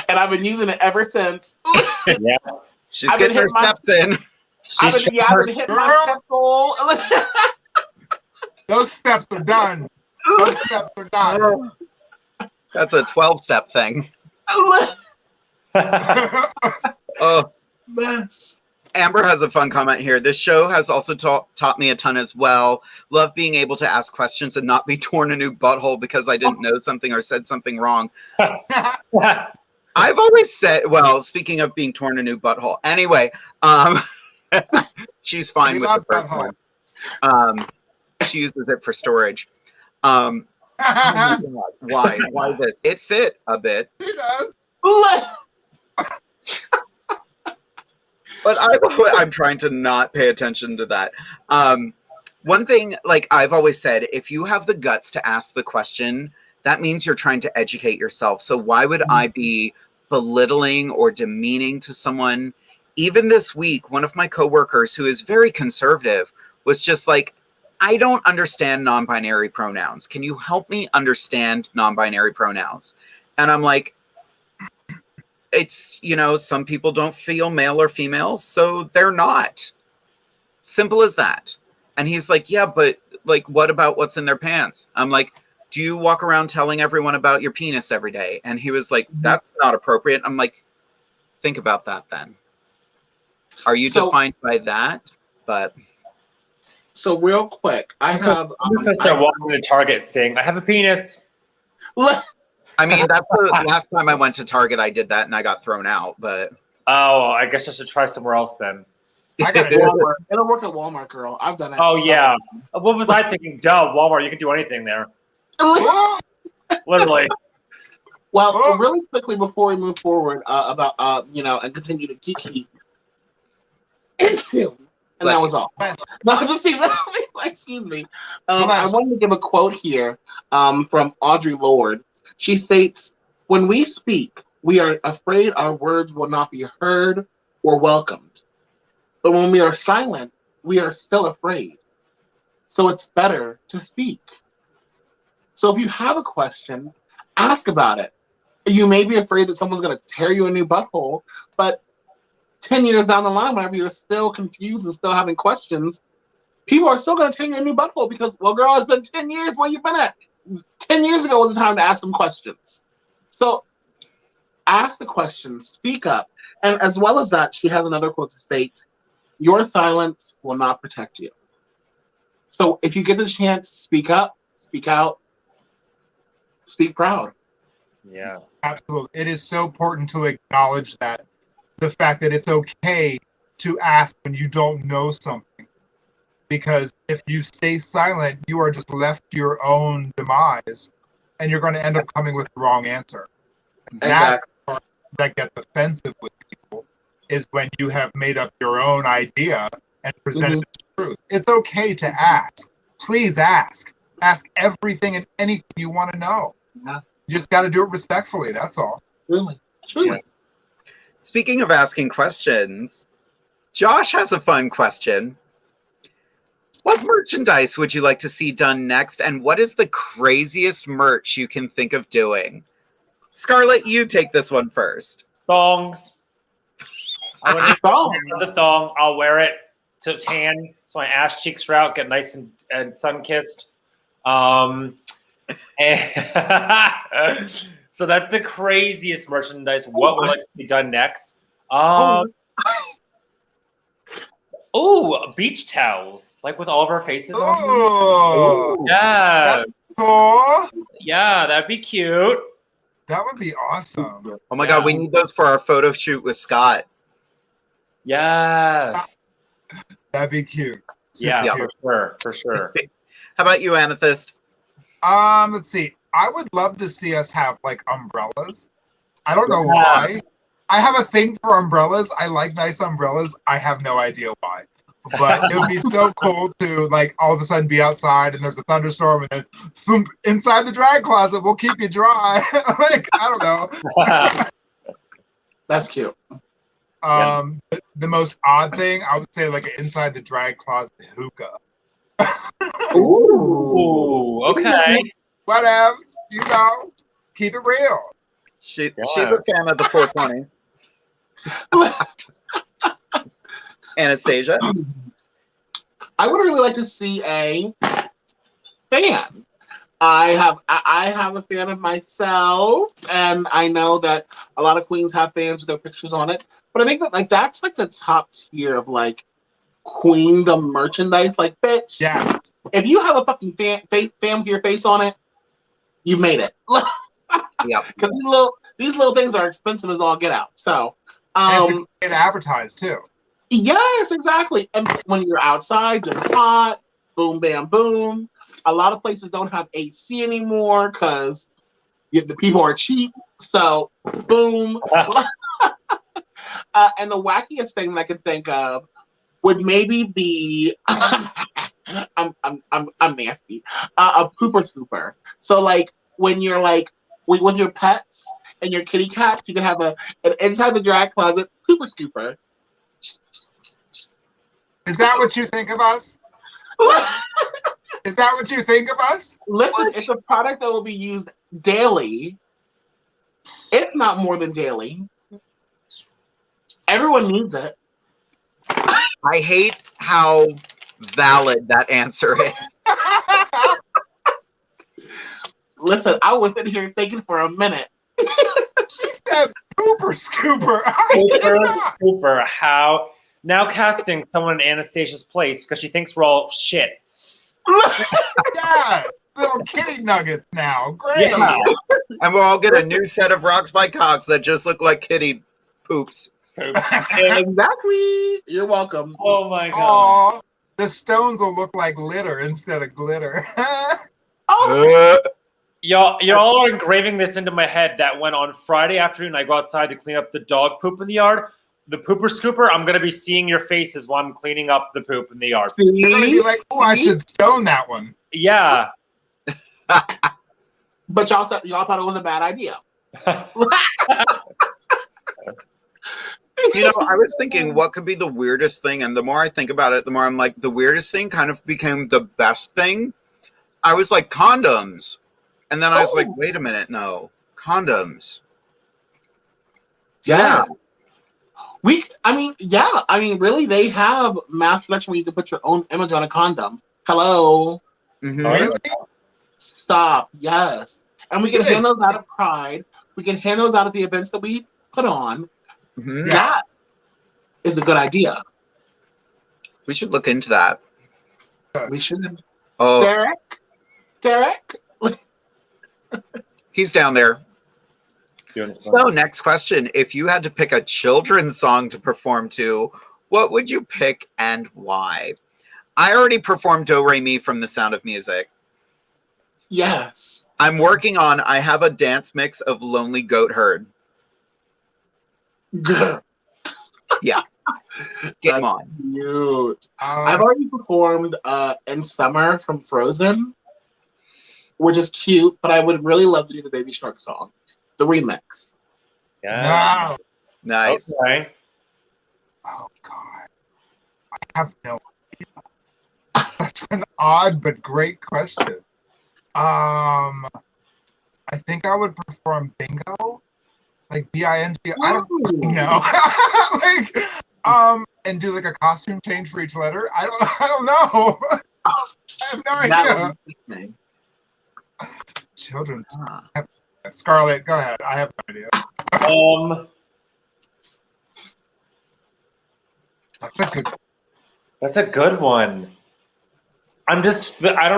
And I've been using it ever since. Yeah. She's getting her steps in. I've been hitting my step goal. Those steps are done. Those steps are done. That's a 12-step thing. Oh. Mess. Amber has a fun comment here. This show has also taught me a ton as well. Love being able to ask questions and not be torn a new butthole because I didn't know something or said something wrong. I've always said, well, speaking of being torn a new butthole. Anyway, she's fine with the first one. She uses it for storage. Oh my God. Why? Why this? It fit a bit. He does. But I'm trying to not pay attention to that. One thing, like I've always said, if you have the guts to ask the question, that means you're trying to educate yourself. So why would I be belittling or demeaning to someone? Even this week, one of my coworkers who is very conservative was just like, I don't understand non-binary pronouns. Can you help me understand non-binary pronouns? And I'm like, it's, you know, some people don't feel male or female, so they're not. Simple as that. And he's like, yeah, but like, what about what's in their pants? I'm like, do you walk around telling everyone about your penis every day? And he was like, that's not appropriate. I'm like, think about that then. Are you defined by that? But so real quick, I have. I'm just gonna start walking to Target saying, I have a penis. I mean, that's the last time I went to Target, I did that and I got thrown out, but. Oh, I guess I should try somewhere else then. I got Walmart. It'll work at Walmart, girl. I've done it. Oh, yeah. What was I thinking? Duh, Walmart, you can do anything there. Literally. Well, really quickly before we move forward about, and continue to kiki. And that was all. No, excuse me. I wanted to give a quote here from Audre Lorde. She states, "When we speak, we are afraid our words will not be heard or welcomed. But when we are silent, we are still afraid. So it's better to speak." So if you have a question, ask about it. You may be afraid that someone's going to tear you a new butthole, but 10 years down the line, whenever you're still confused and still having questions, people are still going to tear you a new butthole because, well, girl, it's been 10 years. Where you been at? 10 years ago was the time to ask some questions. So ask the questions, speak up. And as well as that, she has another quote to state, "Your silence will not protect you." So if you get the chance to speak up, speak out, speak proud. Yeah. Absolutely. It is so important to acknowledge that the fact that it's okay to ask when you don't know something. Because if you stay silent, you are just left to your own demise and you're going to end up coming with the wrong answer. That part that gets offensive with people is when you have made up your own idea and presented the truth. It's okay to ask. Please ask. Ask everything and anything you want to know. Yeah. You just got to do it respectfully. That's all. Really. Truly. Yeah. Speaking of asking questions, Josh has a fun question. What merchandise would you like to see done next, and what is the craziest merch you can think of doing? Scarlett, you take this one first. Thongs. I would do the thong. I'll wear it to tan so my ass cheeks are out, get nice and sun-kissed. So that's the craziest merchandise. What would like to be done next? Beach towels, like with all of our faces on them. Yeah. Yeah, that'd be cute. That would be awesome. Oh my God, we need those for our photo shoot with Scott. Yes. That'd be cute. Yeah, for sure. How about you, Amethyst? Let's see. I would love to see us have like umbrellas. I don't know why. I have a thing for umbrellas. I like nice umbrellas. I have no idea why. But it would be so cool to like all of a sudden be outside and there's a thunderstorm and then thump, inside the drag closet will keep you dry. Like, I don't know. That's cute. The most odd thing, I would say like an inside the drag closet hookah. Ooh, okay. Whatevs, keep it real. She's a fan of the 420. Anastasia? I would really like to see a fan. I have a fan of myself, and I know that a lot of queens have fans with their pictures on it. But I think that that's like the top tier of like queendom merchandise. Like, bitch, yeah. If you have a fucking fan with your face on it, you made it. Yeah. Because these little things are expensive as all get out. So and advertised too. Yes, exactly. And when you're outside, you're hot, boom, bam, boom. A lot of places don't have AC anymore because the people are cheap. So, boom. And the wackiest thing that I could think of would maybe be I'm nasty. A pooper scooper. So like when you're like with your pets and your kitty cats, you can have an inside the drag closet pooper scooper. Is that what you think of us? Is that what you think of us? Listen, it's a product that will be used daily, if not more than daily. Everyone needs it. I hate how valid that answer is. Listen, I was sitting here thinking for a minute. She said pooper scooper. Pooper scooper. How? Now casting someone in Anastasia's place because she thinks we're all shit. Yeah, little kitty nuggets now. Great. Yeah. And we'll all get a new set of Rocks by Cox that just look like kitty poops. Exactly. You're welcome. Oh my god. Aww, the stones will look like litter instead of glitter. Y'all are engraving this into my head that when on Friday afternoon I go outside to clean up the dog poop in the yard, the pooper scooper, I'm going to be seeing your faces while I'm cleaning up the poop in the yard. You're going to be like, oh, I should stone that one. Yeah. But y'all thought it was a bad idea. You know, I was thinking what could be the weirdest thing, and the more I think about it, the more I'm like, the weirdest thing kind of became the best thing. I was like, condoms. And then I was like, wait a minute, no. Condoms. Yeah. I mean, really, they have mass production where you can put your own image on a condom. Hello. Mm-hmm. Really? Stop. Yes. And we can hand those out at Pride. We can hand those out at the events that we put on. Mm-hmm. That is a good idea. We should look into that. We should. Oh, Derek? He's down there. So, next question. If you had to pick a children's song to perform to, what would you pick and why? I already performed Do Re Mi from The Sound of Music. Yes. I have a dance mix of Lonely Goat Herd. Good. Yeah. Get him on. Cute. I've already performed In Summer from Frozen, which is cute, but I would really love to do the Baby Shark song, the remix. Yeah. Wow. Nice. Okay. Oh, God. I have no idea. Such an odd but great question. I think I would perform Bingo. Like B-I-N-G. I don't know. And do like a costume change for each letter. I don't know. I have no idea. Children. Scarlett, go ahead. I have no idea. That's a good one. I don't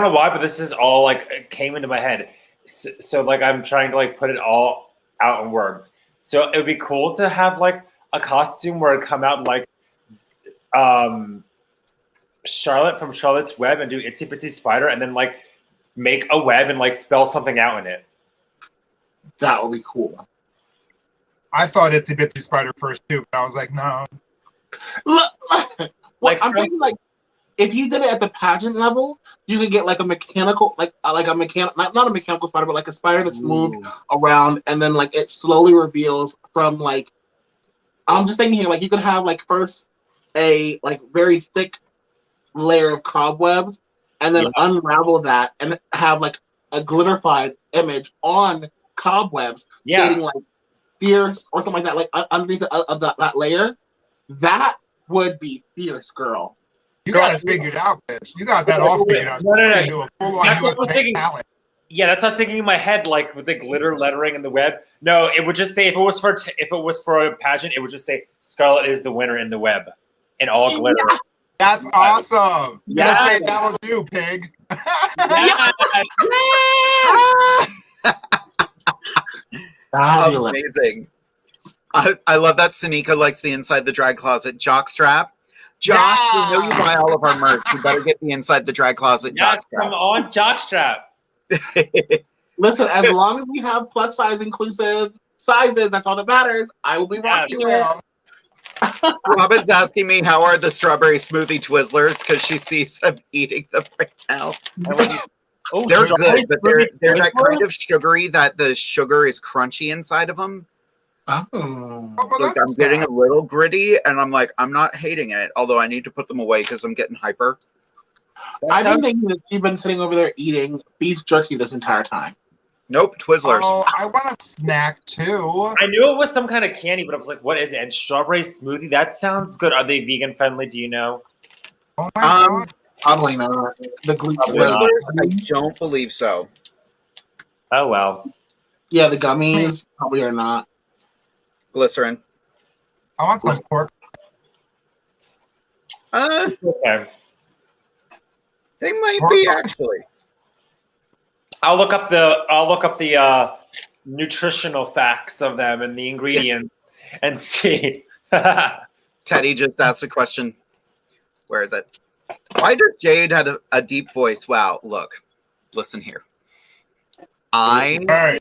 know why, but this is all like it came into my head. So like I'm trying to like put it all out in words. So it would be cool to have like a costume where it come out like Charlotte from Charlotte's Web and do Itsy Bitsy Spider and then like make a web and like spell something out in it. That would be cool. I thought Itsy Bitsy Spider first too, but I was like, no. I'm thinking like if you did it at the pageant level, you could get like a mechanical, not a mechanical spider, but like a spider that's moved around, and then like it slowly reveals from like. I'm just thinking here, like you could have like first a like very thick layer of cobwebs, and then unravel that and have like a glitterified image on cobwebs, stating like fierce or something like that, like underneath of that layer. That would be fierce, girl. You got it figured out, bitch. You got that all figured out. No. Do a full-on US talent. Yeah, that's what I was thinking in my head, like with the glitter lettering in the web. No, it would just say if it was for a pageant, it would just say Scarlett is the winner in the web, in all glitter. Yeah. That's awesome. Yeah, say that'll do, pig. Amazing. I love that Sanika likes the Inside the Drag Closet jockstrap. Josh, we know you buy all of our merch. You better get the Inside the Drag Closet jockstrap. Come on, jockstrap. Listen, as long as we have plus size inclusive sizes, that's all that matters. I will be rocking it. Robin's asking me how are the strawberry smoothie Twizzlers because she sees I'm eating them right now. They're good, but they're that kind of sugary that the sugar is crunchy inside of them. Look, I'm getting a little gritty, and I'm like, I'm not hating it, although I need to put them away because I'm getting hyper. I've been thinking that you've been sitting over there eating beef jerky this entire time. Nope, Twizzlers. Oh, I want a snack too. I knew it was some kind of candy, but I was like, what is it? And strawberry smoothie? That sounds good. Are they vegan friendly? Do you know? Oh my God. Probably not. The Twizzlers? I don't believe so. Oh, well. Yeah, the gummies probably are not. Glycerin. I want some pork. Okay. They might be actually. I'll look up the nutritional facts of them and the ingredients and see. Teddy just asked a question. Where is it? Why does Jade have a deep voice? Wow, look, listen here. I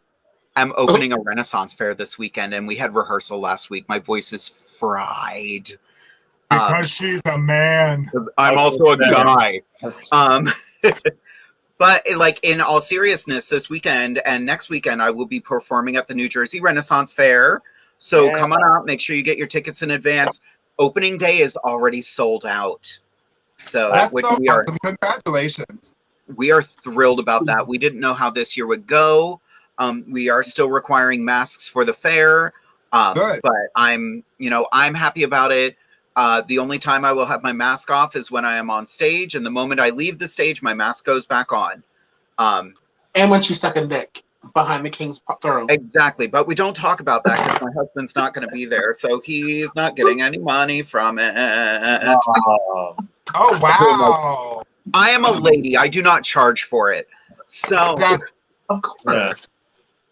am opening a Renaissance fair this weekend, and we had rehearsal last week. My voice is fried. Because she's a man. I'm also a guy. But like in all seriousness, this weekend and next weekend, I will be performing at the New Jersey Renaissance Fair. So come on out. Make sure you get your tickets in advance. Opening day is already sold out. So that's so awesome. Congratulations. We are thrilled about that. We didn't know how this year would go. We are still requiring masks for the fair. But I'm happy about it. The only time I will have my mask off is when I am on stage, and the moment I leave the stage, my mask goes back on. And when she's sucking dick behind the king's throne. Exactly, but we don't talk about that because my husband's not going to be there, so he's not getting any money from it. Oh wow! I am a lady. I do not charge for it. So, of course,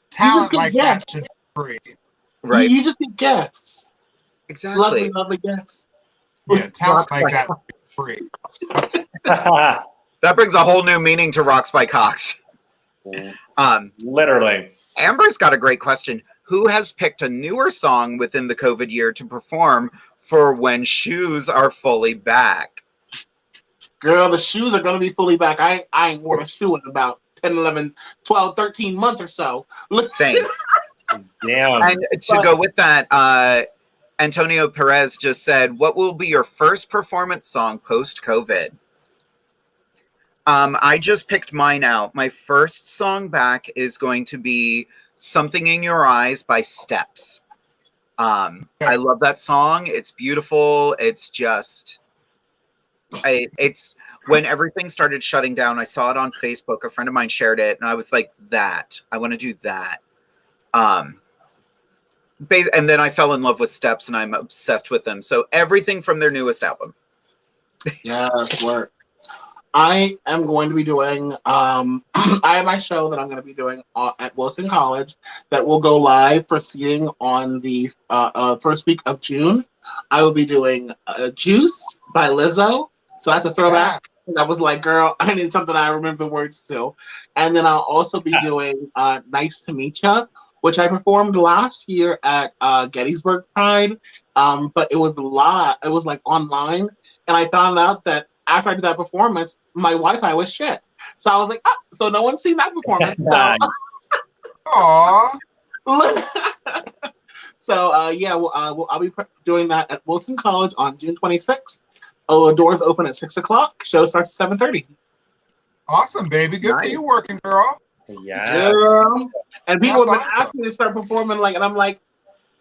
talent like that should be free. Right? You just get gifts. Exactly. Lovely gifts. Yeah, talent like that is free. That brings a whole new meaning to Rocks by Cox. Literally. Amber's got a great question. Who has picked a newer song within the COVID year to perform for when shoes are fully back? Girl, the shoes are going to be fully back. I ain't worn a shoe in about 10, 11, 12, 13 months or so. Same. Damn. And to go with that, Antonio Perez just said, what will be your first performance song post-COVID? I just picked mine out. My first song back is going to be Something in Your Eyes by Steps. I love that song. It's beautiful. It's just... it's when everything started shutting down, I saw it on Facebook. A friend of mine shared it, and I was like, I want to do that. And then I fell in love with Steps, and I'm obsessed with them. So everything from their newest album. Yes, work. I am going to be doing, I have my show that I'm going to be doing at Wilson College that will go live proceeding on the first week of June. I will be doing Juice by Lizzo. So that's a throwback. And I was like, girl, I need something I remember the words to. And then I'll also be doing Nice to Meet Ya, which I performed last year at Gettysburg Pride. But it was live. It was like online. And I found out that after I did that performance, my Wi-Fi was shit. So I was like, so no one's seen that performance. Aww. So I'll be doing that at Wilson College on June 26th. Doors open at 6 o'clock. Show starts at 7:30. Awesome, baby. Good for you, working girl. Yeah. Girl. And people have been asking me to start performing, and I'm like,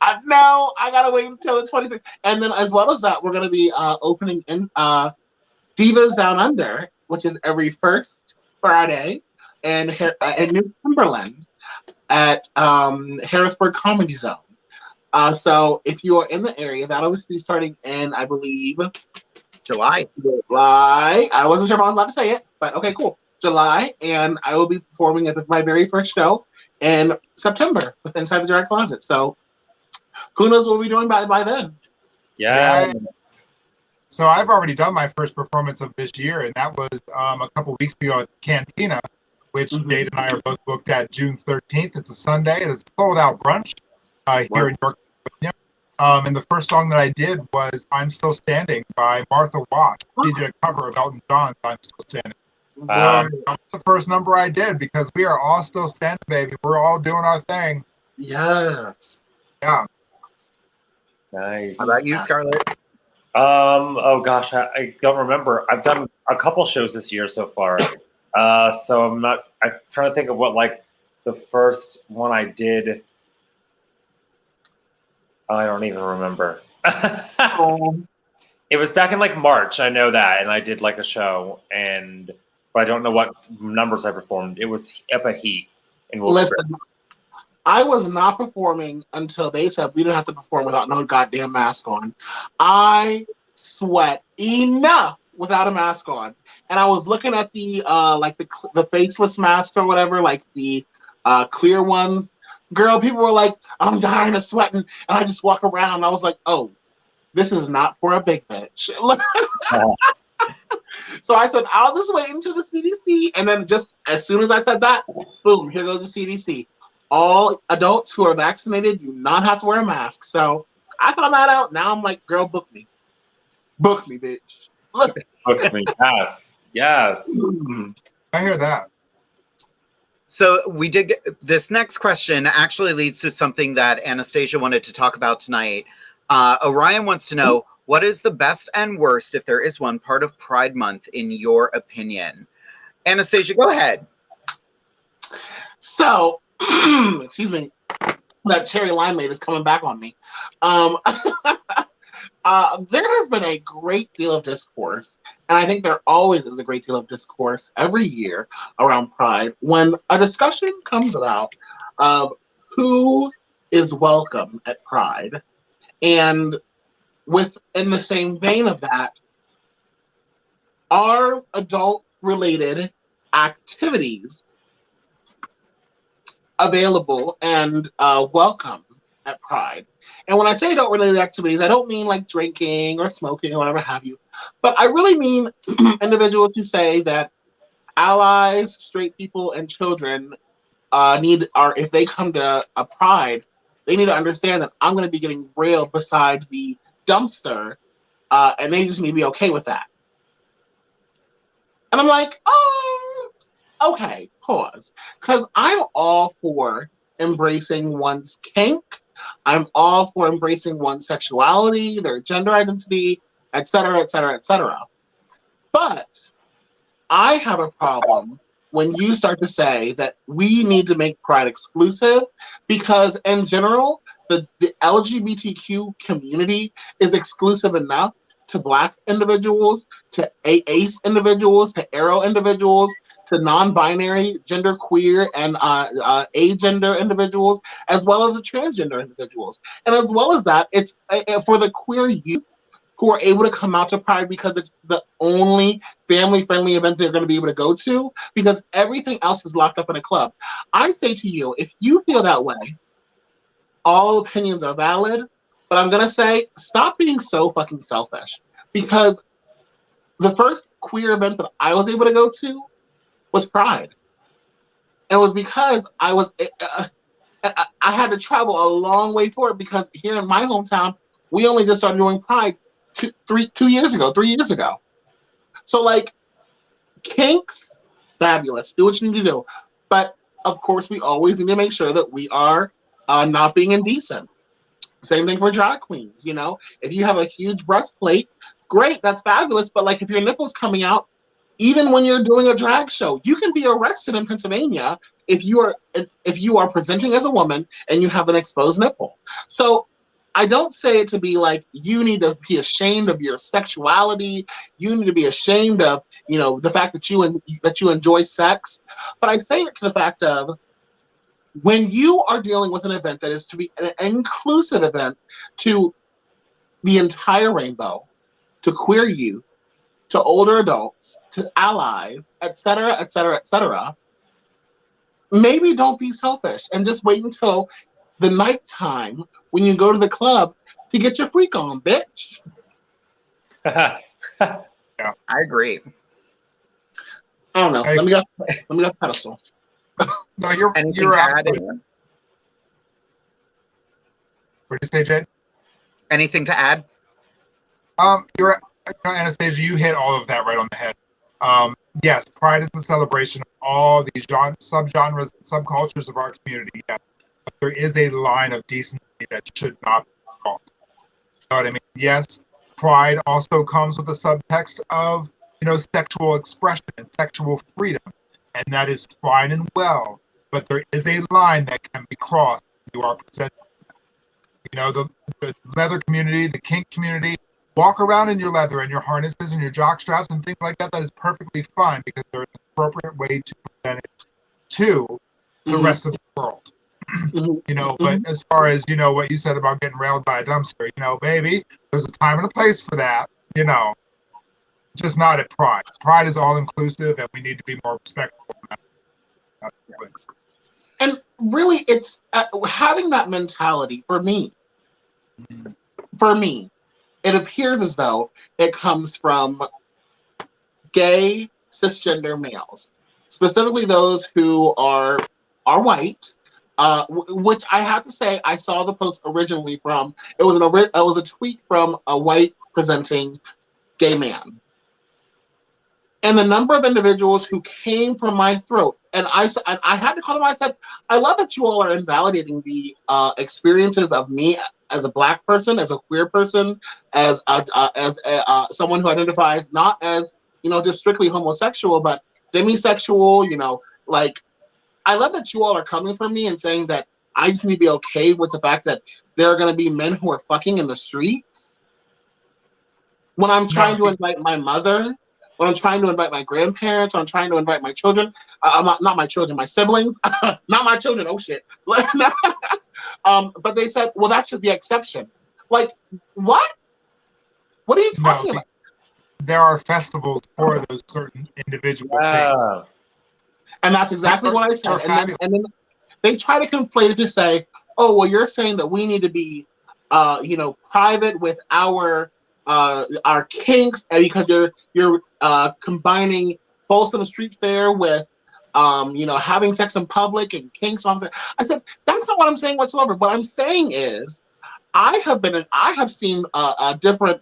I gotta wait until the 26th. And then as well as that, we're gonna be opening in Divas Down Under, which is every first Friday, in New Cumberland at Harrisburg Comedy Zone. So if you are in the area, that'll be starting in, I believe, July. I wasn't sure if I was allowed to say it, but okay, cool. July, and I will be performing at my very first show in September with Inside the Drag Closet. So who knows what we'll be doing by then? Yeah. So I've already done my first performance of this year, and that was a couple weeks ago at Cantina, which Jade and I are both booked at June 13th. It's a Sunday. It is sold out brunch here in York, Virginia. And the first song that I did was I'm Still Standing by Martha Wash. She did a cover of Elton John's I'm Still Standing. Wow. That was the first number I did because we are all still standing, baby. We're all doing our thing. Yes. Yeah. Nice. How about you, Scarlett? Oh gosh, I don't remember. I've done a couple shows this year so far. So I'm trying to think of what like the first one I did. I don't even remember. It was back in like March. I know that, and I did like a show, but I don't know what numbers I performed. It was up a heat in Wilkes-Barre. Listen, I was not performing until they said we didn't have to perform without no goddamn mask on. I sweat enough without a mask on, and I was looking at the faceless mask or whatever, like the clear ones. girl, people were like, I'm dying of sweating. And I just walk around. And I was like, oh, this is not for a big bitch. So I said, I'll just wait until the CDC. And then just as soon as I said that, boom, here goes the CDC. All adults who are vaccinated do not have to wear a mask. So I found that out. Now I'm like, girl, book me. Book me, bitch. Look. Book me. Yes. Yes. I hear that. So we did get, this next question actually leads to something that Anastasia wanted to talk about tonight. Orion wants to know, what is the best and worst, if there is one, part of Pride Month in your opinion? Anastasia, go ahead. So, excuse me, that cherry limeade is coming back on me. There has been a great deal of discourse, and I think there always is a great deal of discourse every year around Pride when a discussion comes about of who is welcome at Pride. And in the same vein of that, are adult-related activities available and welcome at Pride? And when I say adult-related activities, I don't mean like drinking or smoking or whatever have you, but I really mean individuals who say that allies, straight people, and children if they come to a Pride, they need to understand that I'm going to be getting railed beside the dumpster, and they just need to be okay with that. And I'm like, oh, okay, pause. Because I'm all for embracing one's kink. I'm all for embracing one's sexuality, their gender identity, etc., etc., etc. But I have a problem when you start to say that we need to make Pride exclusive, because in general, the LGBTQ community is exclusive enough to Black individuals, to ace individuals, to aro individuals, to non-binary, genderqueer, and agender individuals, as well as the transgender individuals. And as well as that, it's for the queer youth who are able to come out to Pride because it's the only family-friendly event they're going to be able to go to, because everything else is locked up in a club. I say to you, if you feel that way, all opinions are valid, but I'm going to say, stop being so fucking selfish. Because the first queer event that I was able to go to was Pride. And it was because I had to travel a long way for it, because here in my hometown, we only just started doing Pride 3 years ago. So like, kinks, fabulous, do what you need to do. But of course, we always need to make sure that we are not being indecent. Same thing for drag queens, you know? If you have a huge breastplate, great, that's fabulous. But like, if your nipple's coming out, even when you're doing a drag show, you can be arrested in Pennsylvania if you are presenting as a woman and you have an exposed nipple. So I don't say it to be like, you need to be ashamed of your sexuality. You need to be ashamed of, you know, the fact that you enjoy sex. But I say it to the fact of, when you are dealing with an event that is to be an inclusive event to the entire rainbow, to queer youth, to older adults, to allies, etc., etc., etc., maybe don't be selfish and just wait until the nighttime when you go to the club to get your freak on, bitch. Yeah, I agree. I don't know. Let me go to pedestal. No, you're adding. What did you say, Jade? Anything to add? Anastasia, you hit all of that right on the head. Yes, Pride is the celebration of all these subgenres and subcultures of our community. Yes. But there is a line of decency that should not be crossed. You know what I mean? Yes, Pride also comes with a subtext of, you know, sexual expression and sexual freedom, and that is fine and well. But there is a line that can be crossed when you are presenting. You know, the leather community, the kink community, walk around in your leather and your harnesses and your jock straps and things like that. That is perfectly fine, because there is an appropriate way to present it to the rest of the world. You know, but as far as, you know, what you said about getting railed by a dumpster, you know, baby, there's a time and a place for that, you know, just not at Pride. Pride is all inclusive, and we need to be more respectful of that. And really, it's having that mentality for me. For me, it appears as though it comes from gay cisgender males, specifically those who are white. Which I have to say, I saw the post originally from. It was a tweet from a white presenting gay man, and the number of individuals who came from my throat, and I had to call them. I said, I love that you all are invalidating the experiences of me as a Black person, as a queer person, as someone who identifies not as just strictly homosexual, but demisexual. Like, I love that you all are coming for me and saying that I just need to be okay with the fact that there are going to be men who are fucking in the streets. When I'm trying to invite my mother, when I'm trying to invite my grandparents, when I'm trying to invite my children, not my children, my siblings, not my children, oh shit. But they said, well, that should be exception. Like, what? What are you talking about? There are festivals for those certain individual things. And that's exactly what I said. And then they try to conflate it to say, oh, well, you're saying that we need to be, private with our kinks, and because you're combining Folsom Street Fair with, having sex in public and kinks on there. I said, that's not what I'm saying whatsoever. What I'm saying is, I have seen different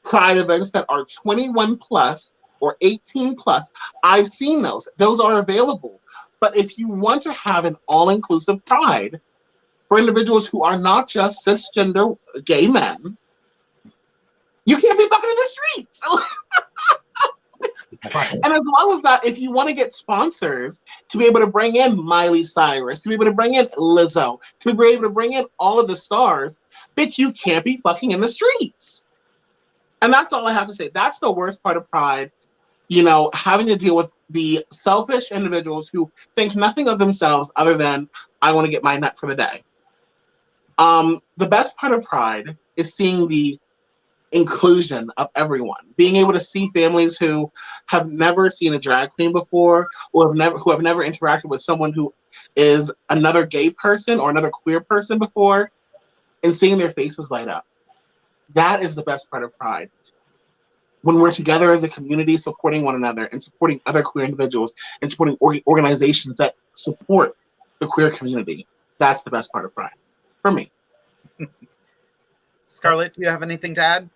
pride events that are 21 plus or 18 plus. I've seen those. Those are available. But if you want to have an all-inclusive pride for individuals who are not just cisgender gay men, you can't be fucking in the streets. And as well as that, if you want to get sponsors to be able to bring in Miley Cyrus, to be able to bring in Lizzo, to be able to bring in all of the stars, bitch, you can't be fucking in the streets. And that's all I have to say. That's the worst part of pride, having to deal with the selfish individuals who think nothing of themselves other than, I want to get my nut for the day. The best part of pride is seeing the inclusion of everyone, being able to see families who have never seen a drag queen before, or who have never interacted with someone who is another gay person or another queer person before, and seeing their faces light up. That is the best part of pride. When we're together as a community, supporting one another and supporting other queer individuals and supporting organizations that support the queer community. That's the best part of pride for me. Scarlett, do you have anything to add?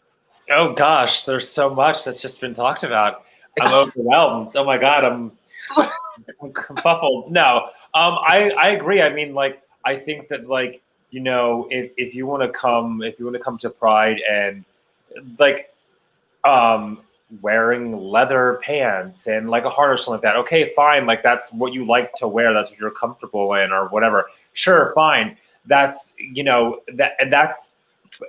Oh gosh, there's so much that's just been talked about. I'm overwhelmed. Oh my God, I'm kerfuffled. No, I agree. I mean, like, I think that, like, if you want to come to Pride and like wearing leather pants and like a harness or something like that, okay, fine. Like, that's what you like to wear. That's what you're comfortable in or whatever. Sure, fine. That's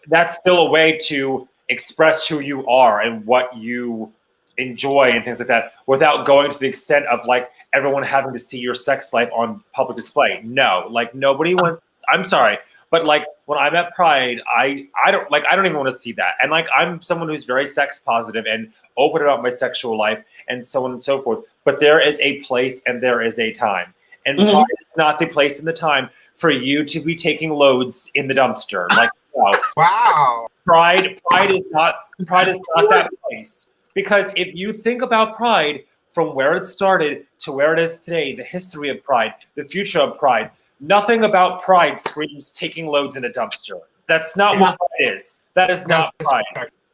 that's still a way to express who you are and what you enjoy and things like that, without going to the extent of like everyone having to see your sex life on public display. No, like, nobody wants. I'm sorry, but like, when I'm at Pride, I don't even want to see that. And like, I'm someone who's very sex positive and open about my sexual life and so on and so forth. But there is a place and there is a time, and Pride is not the place and the time for you to be taking loads in the dumpster. Like, no. Wow. Pride is not that place. Because if you think about Pride from where it started to where it is today, the history of Pride, the future of Pride, nothing about Pride screams taking loads in a dumpster. That's not what Pride is. That is not Pride.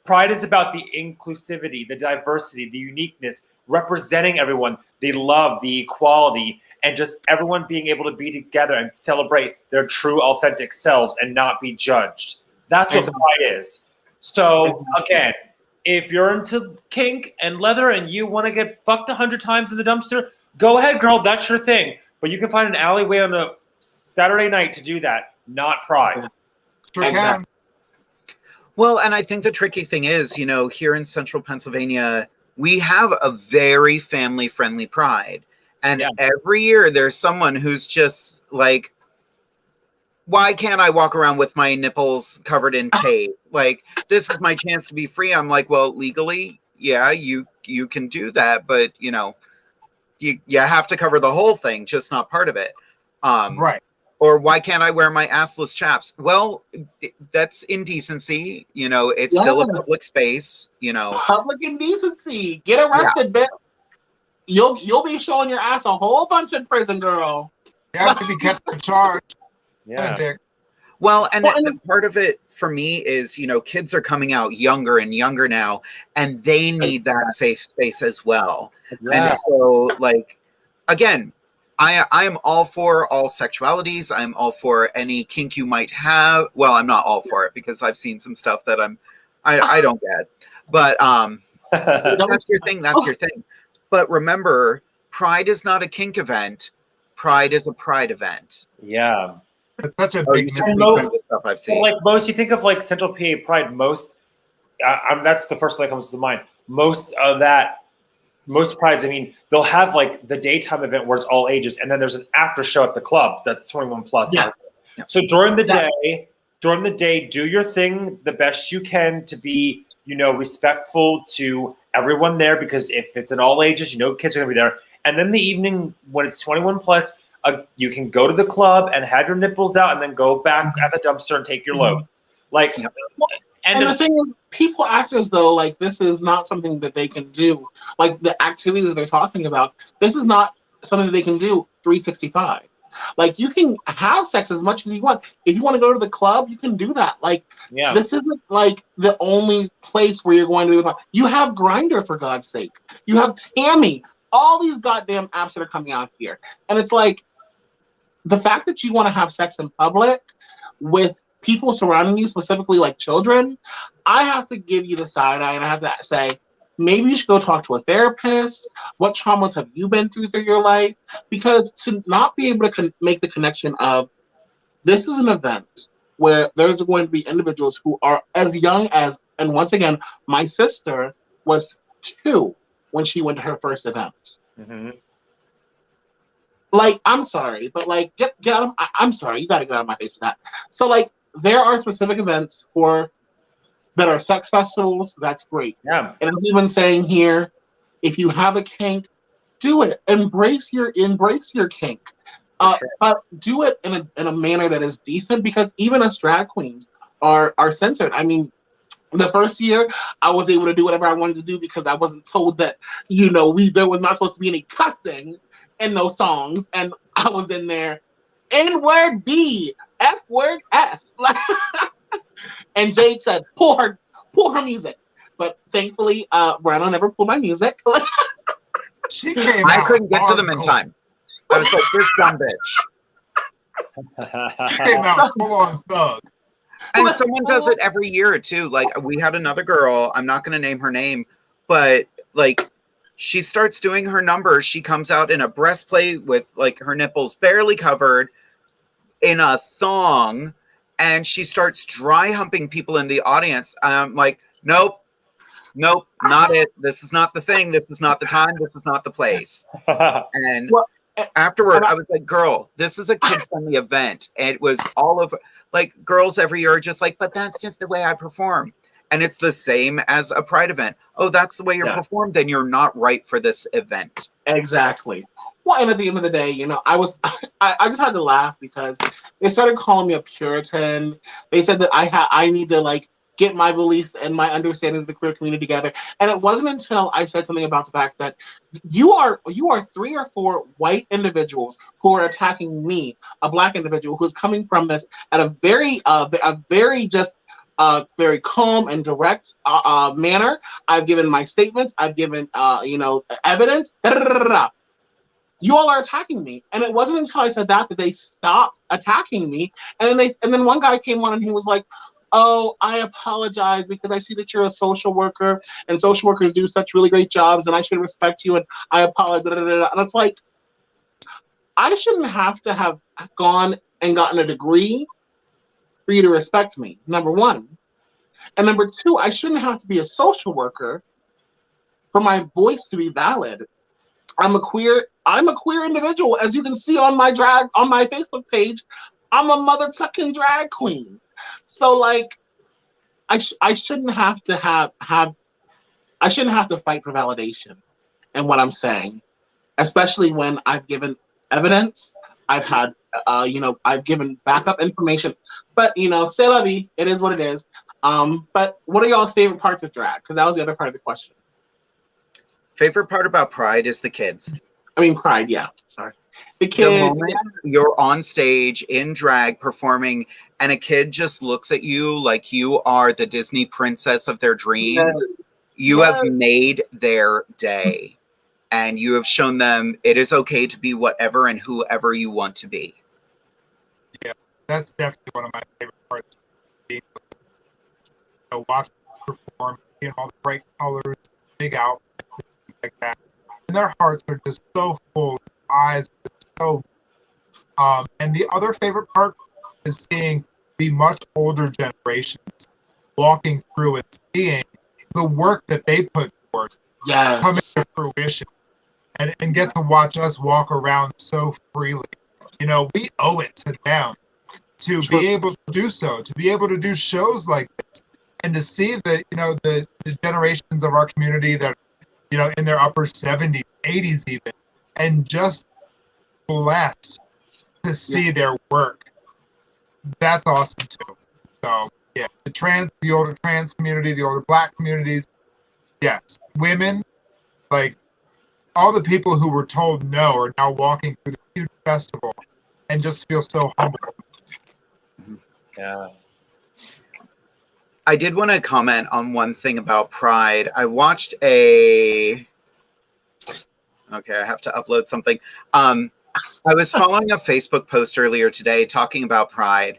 Pride is about the inclusivity, the diversity, the uniqueness, representing everyone, the love, the equality, and just everyone being able to be together and celebrate their true, authentic selves and not be judged. That's what Pride is. So, again, if you're into kink and leather and you want to get fucked 100 times in the dumpster, go ahead, girl. That's your thing. But you can find an alleyway on a Saturday night to do that, not Pride. Exactly. Well, and I think the tricky thing is, here in central Pennsylvania, we have a very family-friendly Pride. And every year there's someone who's just like, why can't I walk around with my nipples covered in tape? Like, this is my chance to be free. I'm like, well, legally, yeah, you can do that, but you have to cover the whole thing, just not part of it. Right. Or why can't I wear my assless chaps? Well, that's indecency. You know, it's still a public space. You know, public indecency. Get arrested, bitch. You'll be showing your ass a whole bunch in prison, girl. You have to be kept in charge. Yeah. Well, and part of it for me is, you know, kids are coming out younger and younger now, and they need that safe space as well. Yeah. And so, like, again, I am all for all sexualities. I'm all for any kink you might have. Well, I'm not all for it because I've seen some stuff that I don't get. But that's your thing. That's your thing. But remember, Pride is not a kink event. Pride is a pride event. Yeah. It's such a big stuff I've seen. Like most, you think of like Central PA Pride. Most, that's the first thing that comes to mind. Most prides, I mean, they'll have like the daytime event where it's all ages, and then there's an after show at the clubs that's 21 plus. Yeah. So during the day, do your thing the best you can to be, you know, respectful to everyone there, because if it's an all ages, you know, kids are gonna be there. And then the evening when it's 21 plus, you can go to the club and have your nipples out, and then go back at the dumpster and take your load. Like, and the thing is, people act as though like this is not something that they can do. Like the activities that they're talking about, this is not something that they can do 365. Like you can have sex as much as you want. If you want to go to the club, you can do that. Like this isn't like the only place where you're going to be. You have Grindr, for God's sake. You have Tammy. All these goddamn apps that are coming out here, and it's like the fact that you want to have sex in public with people surrounding you, specifically like children, I have to give you the side eye, and I have to say, maybe you should go talk to a therapist. What traumas have you been through your life? Because to not be able to make the connection of this is an event where there's going to be individuals who are as young as, and once again, my sister was 2 when she went to her first event. Mm-hmm. Like, I'm sorry, but like, get out of, I'm sorry, you gotta get out of my face with that. So like, there are specific events that are sex festivals, that's great. Yeah. And I'm even saying here, if you have a kink, do it. Embrace your kink. But do it in a manner that is decent, because even us drag queens are censored. I mean, the first year I was able to do whatever I wanted to do because I wasn't told that, you know, there was not supposed to be any cussing in those songs, and I was in there, N-word B, F-word S. And Jade said, pull her music. But thankfully, Brando never pulled my music. I couldn't get to them in time. I was like, this dumb bitch. She came out full on thug. And someone does it every year too. Like, we had another girl, I'm not going to name her name, but like, she starts doing her numbers. She comes out in a breastplate with like her nipples barely covered, in a thong, and she starts dry humping people in the audience. I'm like, nope, not it. This is not the thing. This is not the time. This is not the place. And afterward, I was like, girl, this is a kid-friendly event. And it was all over. Like, girls every year are just like, but that's just the way I perform. And it's the same as a Pride event. Oh, that's the way you're performed? Then you're not right for this event. Exactly. Well, and at the end of the day, you know, I just had to laugh because they started calling me a Puritan. They said that I need to like get my beliefs and my understanding of the queer community together. And it wasn't until I said something about the fact that you are 3 or 4 white individuals who are attacking me, a black individual who's coming from this at a very very calm and direct manner. I've given my statements. I've given evidence. You all are attacking me, and it wasn't until I said that they stopped attacking me. And then one guy came on and he was like, "Oh, I apologize because I see that you're a social worker, and social workers do such really great jobs, and I should respect you, and I apologize." And it's like, I shouldn't have to have gone and gotten a degree for you to respect me, number one. And number two, I shouldn't have to be a social worker for my voice to be valid. I'm a queer individual. As you can see on my Facebook page, I'm a mother-tucking drag queen. So like, I shouldn't have to I shouldn't have to fight for validation in what I'm saying, especially when I've given evidence. I've had I've given backup information. But, c'est la vie. It is what it is. But what are y'all's favorite parts of drag? Because that was the other part of the question. Favorite part about Pride is the kids. Pride, yeah. Sorry. The The kids. moment you're on stage in drag performing and a kid just looks at you like you are the Disney princess of their dreams, you have made their day. And you have shown them it is okay to be whatever and whoever you want to be. Yeah, that's definitely one of my favorite parts. Watching them perform, seeing all the bright colors, big outfits, things like that. And their hearts are just so full, their eyes are so. And the other favorite part is seeing the much older generations walking through and seeing the work that they put forth coming to fruition. And get to watch us walk around so freely. We owe it to them to be able to do so, to be able to do shows like this, and to see the generations of our community that, in their upper 70s, 80s even, and just blessed to see their work. That's awesome too. So yeah, the older trans community, the older Black communities, yes, women, like, all the people who were told no are now walking through the huge festival and just feel so humble. Yeah. I did want to comment on one thing about Pride. I watched okay, I have to upload something. I was following a Facebook post earlier today talking about Pride.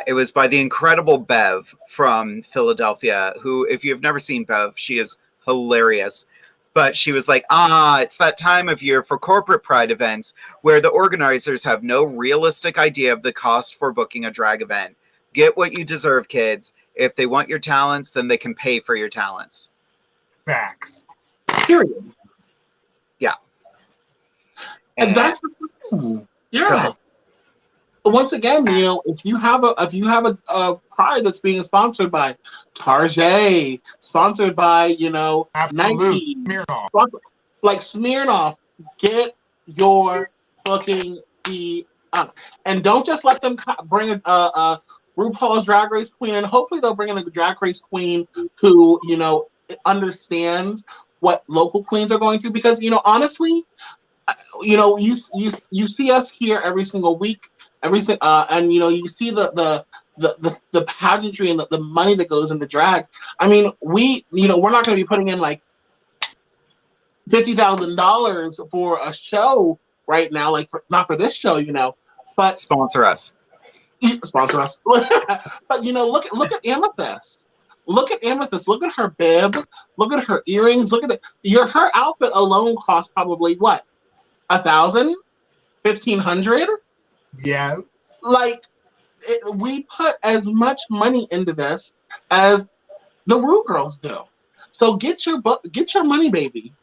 It was by the incredible Bev from Philadelphia, who, if you've never seen Bev, she is hilarious. But she was like, it's that time of year for corporate Pride events where the organizers have no realistic idea of the cost for booking a drag event. Get what you deserve, kids. If they want your talents, then they can pay for your talents. Facts. Period. Yeah. And that's the thing. Yeah. Once again, if you have a Pride that's being sponsored by Target, sponsored by Nike, like Smirnoff, get your fucking fee up, and don't just let them bring a RuPaul's Drag Race queen, and hopefully they'll bring in a Drag Race queen who understands what local queens are going through, because honestly, you see us here every single week. And you see the pageantry and the money that goes into drag. We're not going to be putting in like $50,000 for a show right now, not for this show, but sponsor us. But look at Amethyst. Look at Amethyst. Look at her bib. Look at her earrings. Look at her outfit alone costs probably what, $1,000, $1,500. Yes. We put as much money into this as the Rue girls do. So get your money, baby,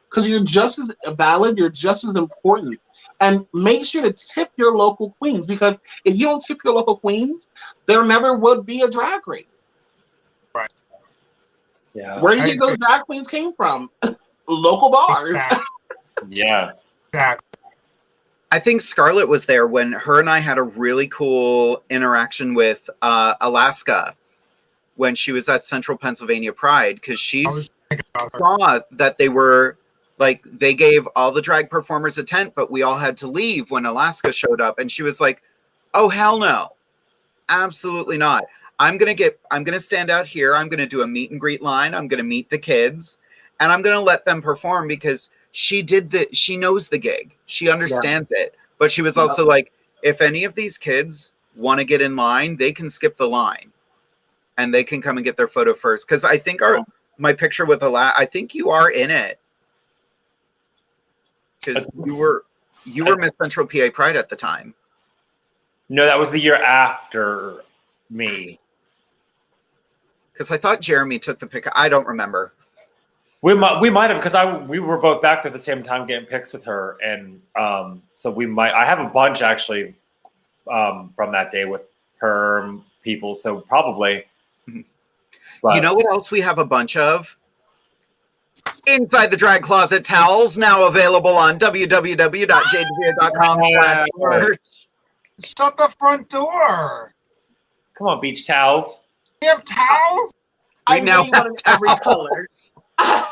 because you're just as valid. You're just as important. And make sure to tip your local queens, because if you don't tip your local queens, there never would be a drag race. Right. Yeah. Where do you think those drag queens came from? Local bars. Exactly. Yeah. Exactly. I think Scarlett was there when her and I had a really cool interaction with Alaska when she was at Central Pennsylvania Pride, because she saw that they gave all the drag performers a tent, but we all had to leave when Alaska showed up, and she was like, oh, hell no. Absolutely not. I'm going to stand out here. I'm going to do a meet and greet line. I'm going to meet the kids, and I'm going to let them perform, because she knows the gig. She understands it. But she was also like, if any of these kids want to get in line, they can skip the line and they can come and get their photo first. Because I think my picture with I think you are in it. Because you were Miss Central PA Pride at the time. No, that was the year after me. Because I thought Jeremy took the pic. I don't remember. We might have, because we were both back at the same time getting pics with her, and so we might. I have a bunch actually from that day with her people, so probably. But, you know what else we have a bunch of? Inside the Drag Closet towels, now available on www.jadedevere.com/merch. Shut the front door. Come on, beach towels. We have towels? We now have every towels. color.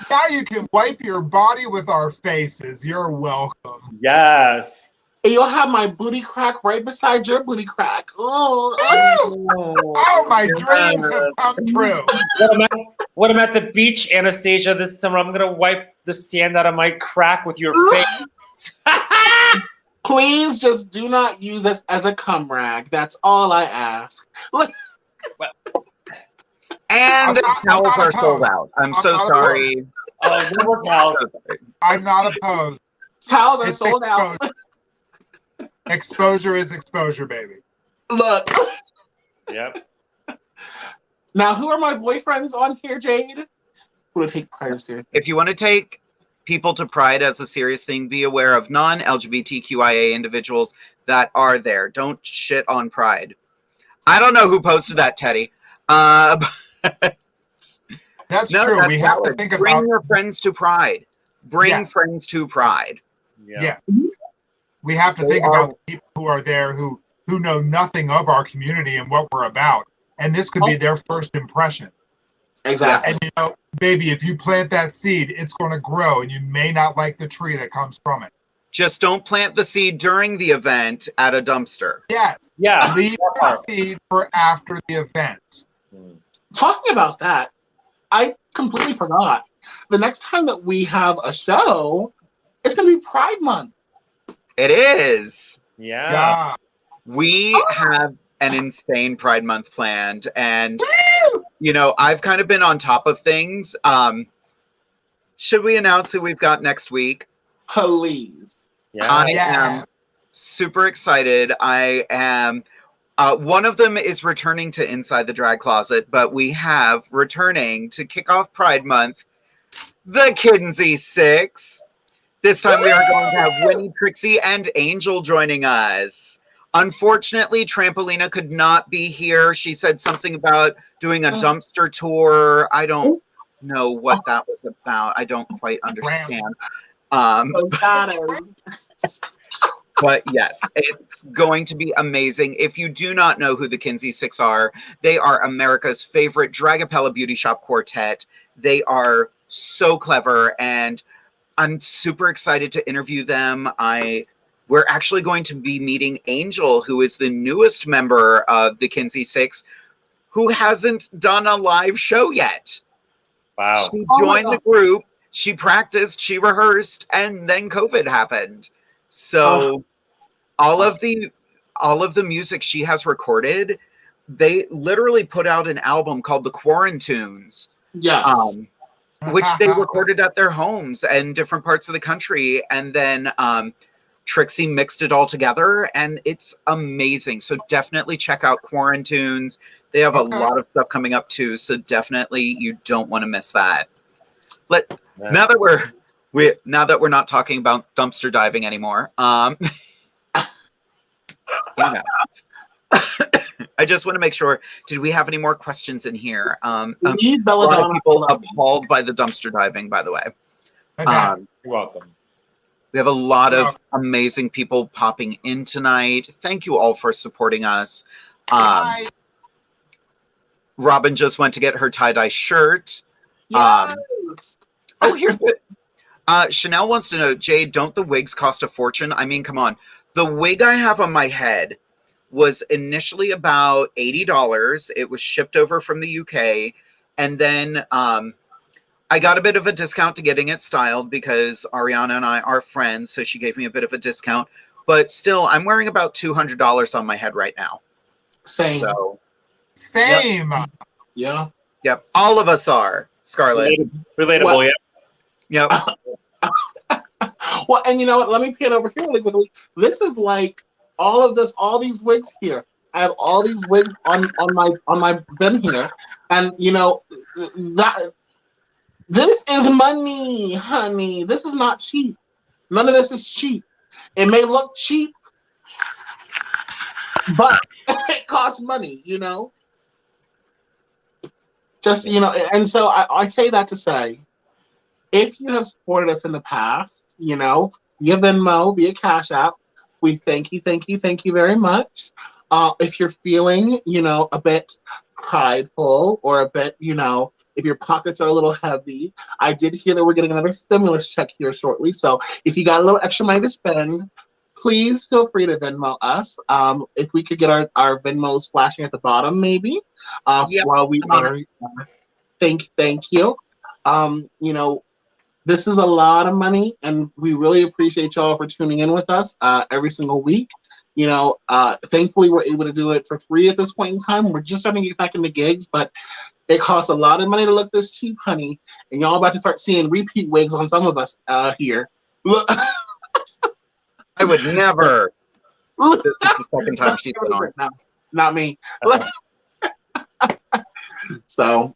Now you can wipe your body with our faces. You're welcome. Yes. And you'll have my booty crack right beside your booty crack. Oh, Oh, my dreams have come true. When I'm at the beach, Anastasia, this summer, I'm going to wipe the sand out of my crack with your face. please just do not use it as a cum rag. That's all I ask. And the towels are sold out. I'm so sorry. Oh, no more towels. I'm not opposed. Towels are sold out. Exposure is exposure, baby. Look. Yep. Now, who are my boyfriends on here, Jade? Who would take pride seriously? If you want to take people to Pride as a serious thing, be aware of non-LGBTQIA individuals that are there. Don't shit on Pride. I don't know who posted that, Teddy. That's true. We have to think about... Bring your friends to Pride. Bring friends to Pride. Yeah. We have to think about the people who are there who know nothing of our community and what we're about. And this could be their first impression. Exactly. And, you know, baby, if you plant that seed, it's going to grow, and you may not like the tree that comes from it. Just don't plant the seed during the event at a dumpster. Yes. Yeah. Leave the seed for after the event. Talking about that, I completely forgot. The next time that we have a show, it's going to be Pride Month. It is. Yeah. We have an insane Pride Month planned, and you know, I've kind of been on top of things. Should we announce who we've got next week? Please. Yeah. I am super excited. I am. One of them is returning to Inside the Drag Closet, but we have returning to kick off Pride Month, the Kinsey Six. This time we are going to have Winnie, Trixie, and Angel joining us. Unfortunately, Trampolina could not be here. She said something about doing a dumpster tour. I don't know what that was about. I don't quite understand. But yes, it's going to be amazing. If you do not know who the Kinsey Six are, they are America's favorite Dragapella beauty shop quartet. They are so clever, and I'm super excited to interview them. We're actually going to be meeting Angel, who is the newest member of the Kinsey Six, who hasn't done a live show yet. Wow. She joined the group, she practiced, she rehearsed, and then COVID happened. So all of the music she has recorded, they literally put out an album called The Quarantunes. Yes. Which they recorded at their homes and different parts of the country. And then Trixie mixed it all together, and it's amazing. So definitely check out Quarantunes. They have a lot of stuff coming up too. So definitely you don't want to miss that. Now that we're not talking about dumpster diving anymore, I just want to make sure. Did we have any more questions in here? A lot of people appalled by the dumpster diving, by the way. You're welcome. We have a lot of amazing people popping in tonight. Thank you all for supporting us. Robin just went to get her tie-dye shirt. Here's it. Chanel wants to know, Jade, don't the wigs cost a fortune? I mean, come on. The wig I have on my head was initially about $80. It was shipped over from the UK. And then I got a bit of a discount to getting it styled because Ariana and I are friends. So she gave me a bit of a discount. But still, I'm wearing about $200 on my head right now. Same. Same. Yep. Yep. All of us are, Scarlett. Relatable, Yep. Well, and you know what? Let me put it over here really quickly. This is like all these wigs here. I have all these wigs on my bin here, and you know that this is money, honey. This is not cheap. None of this is cheap. It may look cheap, but it costs money. You know. Just and so I say that to say, if you have supported us in the past, via Venmo, via Cash App, We thank you very much. If you're feeling, a bit prideful or a bit, if your pockets are a little heavy, I did hear that we're getting another stimulus check here shortly. So if you got a little extra money to spend, please feel free to Venmo us. If we could get our Venmos flashing at the bottom, maybe, while we are. Thank you. This is a lot of money, and we really appreciate y'all for tuning in with us every single week. Thankfully, we're able to do it for free at this point in time. We're just starting to get back into gigs, but it costs a lot of money to look this cheap, honey. And y'all about to start seeing repeat wigs on some of us here. Look. I would never. This is the second time she's been on. No, not me. So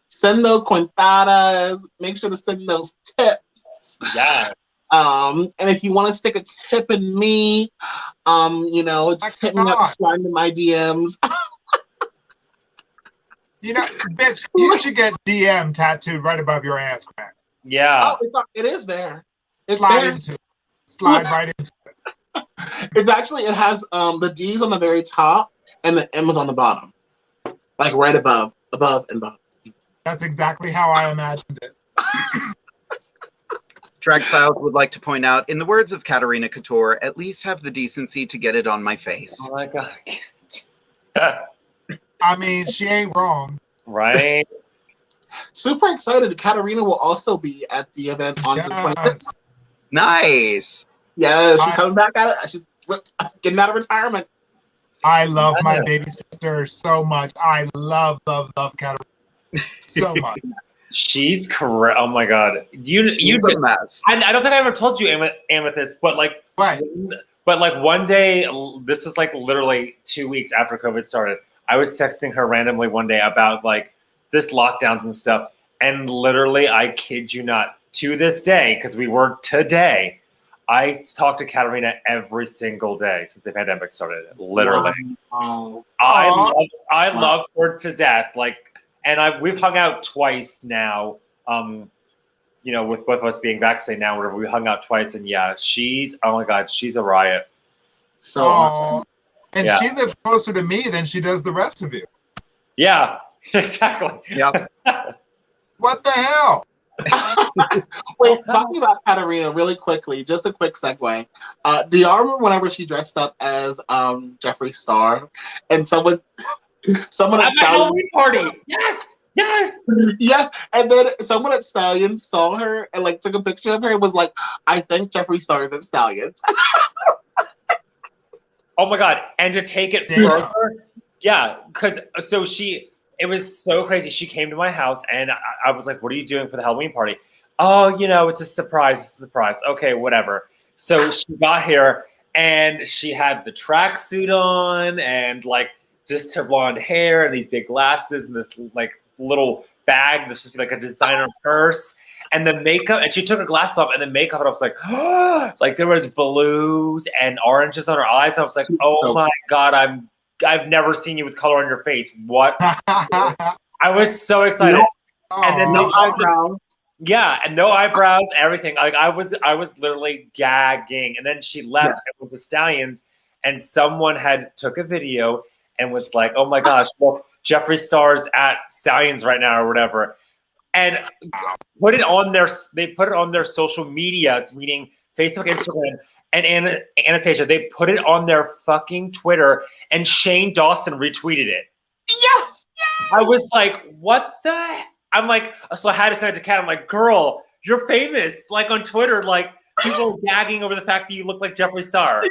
send those cointadas. Make sure to send those tips. Yeah. And if you want to stick a tip in me, just hit me up, slide into my DMs. Bitch, you should get DM tattooed right above your ass crack. Yeah. Oh, it is there. It's Slide there. into it. Slide right into it. It has the D's on the very top and the M is on the bottom. Like right above and bottom. That's exactly how I imagined it. Drag Styles would like to point out, in the words of Katarina Couture, at least have the decency to get it on my face. Oh my God. I mean, she ain't wrong. Right? Super excited. Katarina will also be at the event on the 25th. Nice. Yeah, she's coming back at it. She's getting out of retirement. I love my baby sister so much. I love Katarina so much. She's correct. Oh my God. You a mess. I don't think I ever told you, Amethyst, but like, right. But like one day, this was like literally 2 weeks after COVID started. I was texting her randomly one day about like this lockdowns and stuff, and literally, I kid you not, to this day, because we work today, I talk to Katarina every single day since the pandemic started. Literally, wow. I love her to death. Like, and we've hung out twice now. With both of us being vaccinated now, whatever, we hung out twice, and yeah, oh my God, she's a riot. So awesome. And she lives closer to me than she does the rest of you. Yeah, exactly. Yep. What the hell? Wait, talking about Katarina really quickly, just a quick segue. Do y'all remember whenever she dressed up as Jeffree Star and someone at my Halloween party? Yes. Yeah, and then someone at Stallions saw her and like took a picture of her and was like, "I think Jeffree Star is at Stallions." Oh my God! And to take it further, because it was so crazy. She came to my house and I was like, "What are you doing for the Halloween party?" Oh, it's a surprise. It's a surprise. Okay, whatever. So she got here and she had the tracksuit on and like just her blonde hair and these big glasses and this like little bag. This is like a designer purse. And the makeup, and she took her glasses off, and the makeup, and I was like, oh, like there was blues and oranges on her eyes. And I was like, oh my God, I've never seen you with color on your face. What? I was so excited. And then no eyebrows. Yeah, and no eyebrows, everything. Like I was literally gagging. And then she left and went to Stallions, and someone took a video and was like, oh my gosh, look, Jeffree Star's at Stallions right now or whatever. And put it on they put it on their social media, meaning Facebook, Instagram, and Anastasia. They put it on their fucking Twitter, and Shane Dawson retweeted it. Yes. I was like, what the? I'm like, so I had to send it to Kat. I'm like, girl, you're famous. Like on Twitter, like people are gagging over the fact that you look like Jeffree Star.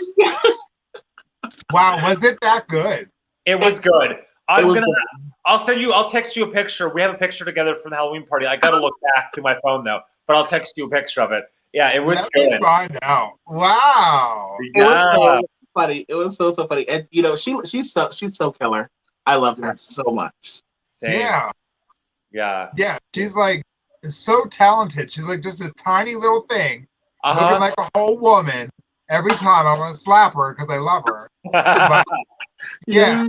Wow, was it that good? It was good. I'll text you a picture. We have a picture together from the Halloween party. I gotta look back through my phone though, but I'll text you a picture of it. Yeah, it was good. Let me find out. Wow. It was so funny. It was so funny. And she's so killer. I love her so much. Same. Yeah. Yeah. She's like so talented. She's like just this tiny little thing, looking like a whole woman. Every time I want to slap her because I love her. But, yeah.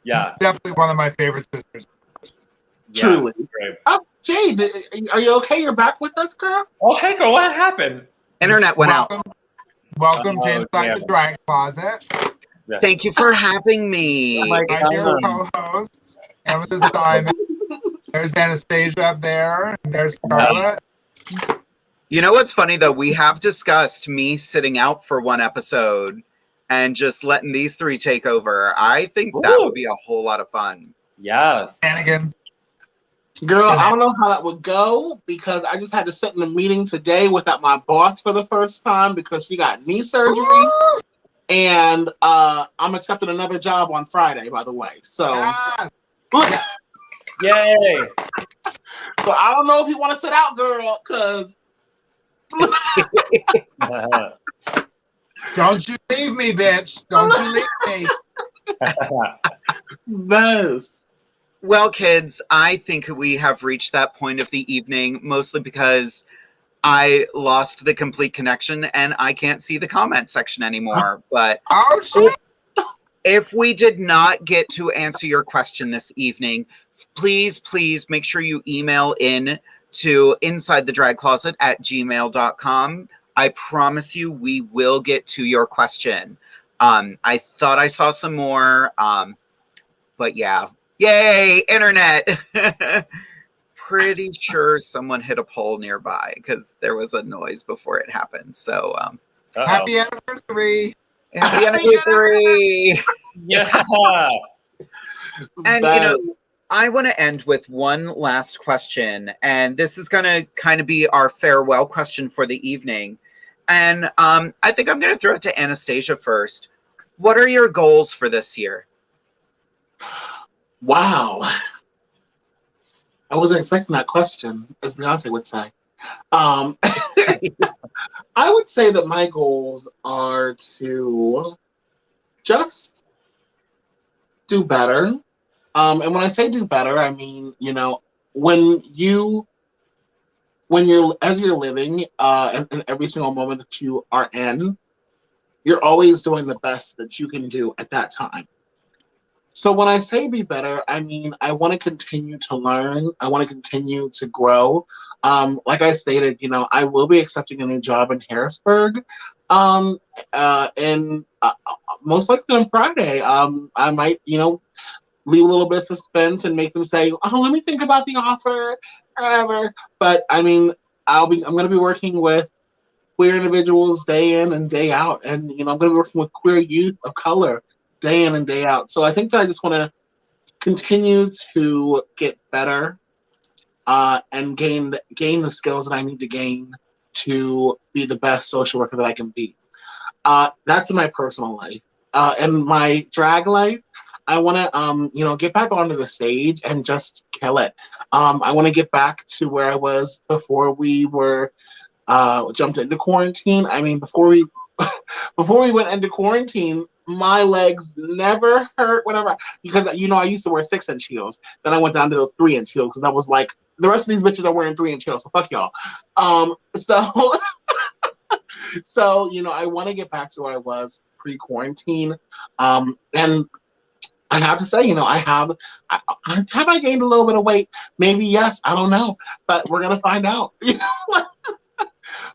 Yeah. Definitely one of my favorite sisters. Yeah, truly. Jade, are you okay? You're back with us, girl? Oh, hey, girl, what happened? Internet went out. Welcome to Inside the Drag Closet. Thank you for having me. My dear co-host, Amethyst Diamond. There's Anastasia up there, and there's Scarlet. You know what's funny, though? We have discussed me sitting out for one episode and just letting these three take over. I think that would be a whole lot of fun. Yes. Shenanigans. Girl, I don't know how that would go because I just had to sit in a meeting today without my boss for the first time because she got knee surgery. And I'm accepting another job on Friday, by the way. So, yay! So I don't know if you want to sit out, girl, because don't you leave me, bitch! Don't you leave me! Yes. Well, kids, I think we have reached that point of the evening, mostly because I lost the complete connection and I can't see the comment section anymore. But if we did not get to answer your question this evening, please make sure you email in to InsideTheDragCloset@gmail.com. I promise you we will get to your question. I thought I saw some more, but yeah. Yay, internet! Pretty sure someone hit a pole nearby because there was a noise before it happened. So, happy anniversary! Happy anniversary! Yeah. And you know, I want to end with one last question, and this is going to kind of be our farewell question for the evening. And I think I'm going to throw it to Anastasia first. What are your goals for this year? Wow. I wasn't expecting that question, as Beyonce would say. I would say that my goals are to just do better. And when I say do better, I mean, you know, as you're living in every single moment that you are in, you're always doing the best that you can do at that time. So when I say be better, I mean, I want to continue to learn. I want to continue to grow. Like I stated, you know, I will be accepting a new job in Harrisburg. And most likely on Friday, I might, you know, leave a little bit of suspense and make them say, oh, let me think about the offer, whatever. But I mean, I'm going to be working with queer individuals day in and day out. And, you know, I'm going to be working with queer youth of color day in and day out. So I think that I just want to continue to get better and gain the skills that I need to gain to be the best social worker that I can be. That's in my personal life. In my drag life, I want to, you know, get back onto the stage and just kill it. I want to get back to where I was before we were jumped into quarantine. I mean, before we went into quarantine, my legs never hurt whenever, because, you know, I used to wear 6-inch heels. Then I went down to those 3-inch heels because I was like, the rest of these bitches are wearing 3-inch heels, so fuck y'all. So, you know, I want to get back to where I was pre-quarantine. And I have to say, you know, have I gained a little bit of weight? Maybe yes, I don't know, but we're gonna find out.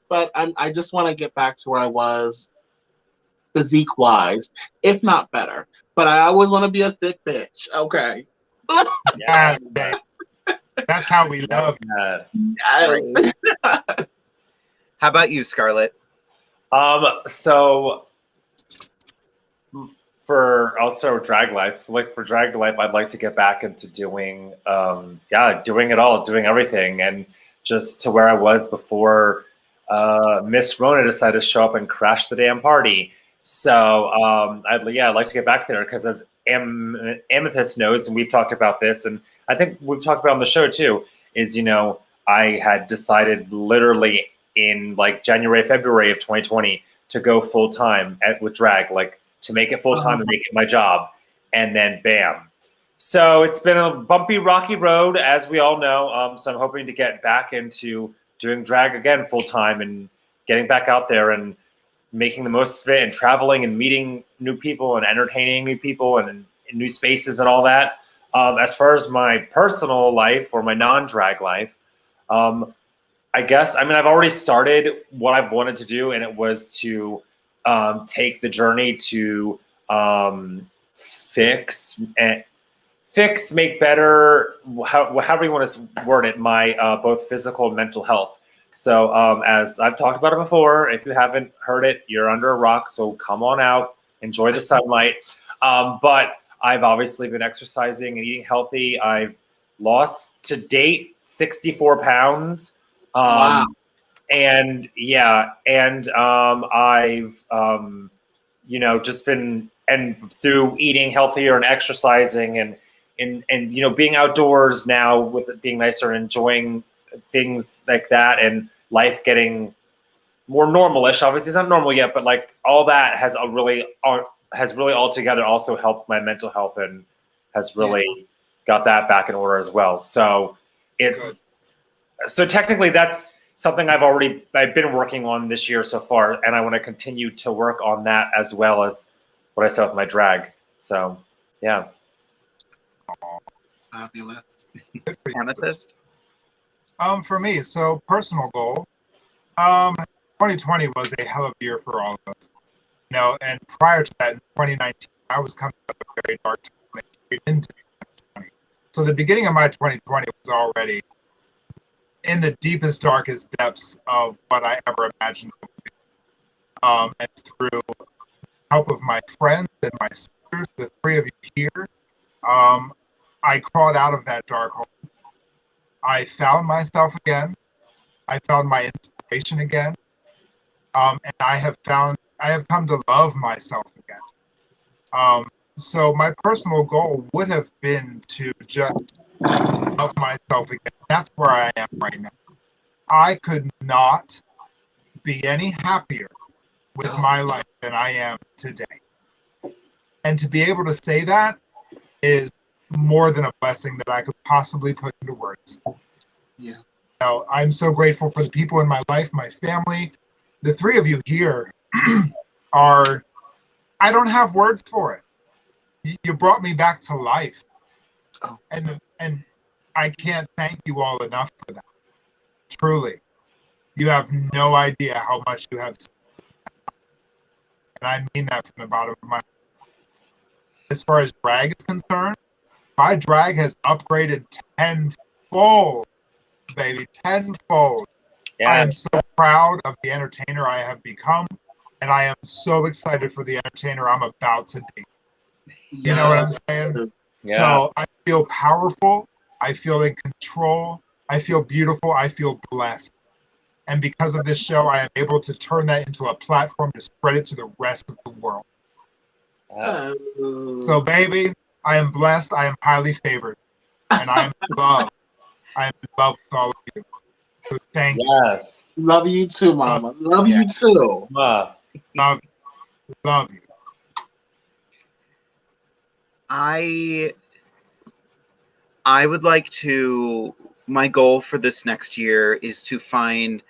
But I just want to get back to where I was physique-wise, if not better. But I always want to be a thick bitch. Okay. Yeah, that's how we love that. How about you, Scarlet? So I'll start with drag life. So like for drag life, I'd like to get back into doing doing it all, doing everything, and just to where I was before Miss Rona decided to show up and crash the damn party. So I'd like to get back there because, as Amethyst knows, and we've talked about this, and I think we've talked about on the show too, is, you know, I had decided literally in like January, February of 2020 to go full time with drag, like to make it full time and make it my job, and then bam. So it's been a bumpy, rocky road, as we all know. So I'm hoping to get back into doing drag again full time and getting back out there and making the most of it and traveling and meeting new people and entertaining new people and in new spaces and all that. As far as my personal life or my non-drag life, I guess, I mean, I've already started what I've wanted to do, and it was to take the journey to fix, make better, however you want to word it, my both physical and mental health. So as I've talked about it before, if you haven't heard it, you're under a rock, so come on out, enjoy the sunlight. But I've obviously been exercising and eating healthy. I've lost to date 64 pounds. Wow. And yeah, and I've, you know, just been, and through eating healthier and exercising and you know, being outdoors now with it being nicer and enjoying things like that and life getting more normalish. Obviously it's not normal yet, but like all that has really altogether also helped my mental health and has really got that back in order as well. So it's, so technically that's something I've been working on this year so far, and I want to continue to work on that as well as what I said with my drag. So yeah. Fabulous. Amethyst? For me, so personal goal, 2020 was a hell of a year for all of us. You know, and prior to that, in 2019, I was coming up a very dark time into 2020. So the beginning of my 2020 was already in the deepest, darkest depths of what I ever imagined it would be. And through help of my friends and my sisters, the three of you here, I crawled out of that dark hole. I found myself again. I found my inspiration again. And I have come to love myself again. So my personal goal would have been to just love myself again. That's where I am right now. I could not be any happier with my life than I am today. And to be able to say that is more than a blessing that I could possibly put into words. Yeah. Now, I'm so grateful for the people in my life, my family. The three of you here are, I don't have words for it. You brought me back to life. Oh. And I can't thank you all enough for that. Truly. You have no idea how much you have. And I mean that from the bottom of my heart. As far as drag is concerned, my drag has upgraded tenfold, baby, tenfold. Yeah. I am so proud of the entertainer I have become, and I am so excited for the entertainer I'm about to be. You know what I'm saying? Yeah. So I feel powerful. I feel in control. I feel beautiful. I feel blessed. And because of this show, I am able to turn that into a platform to spread it to the rest of the world. So, baby, I am blessed. I am highly favored. And I am loved. I am in love with all of you. So thank you. Yes. Love you too, Mama. Love you too. Love you. I would like to, my goal for this next year is to find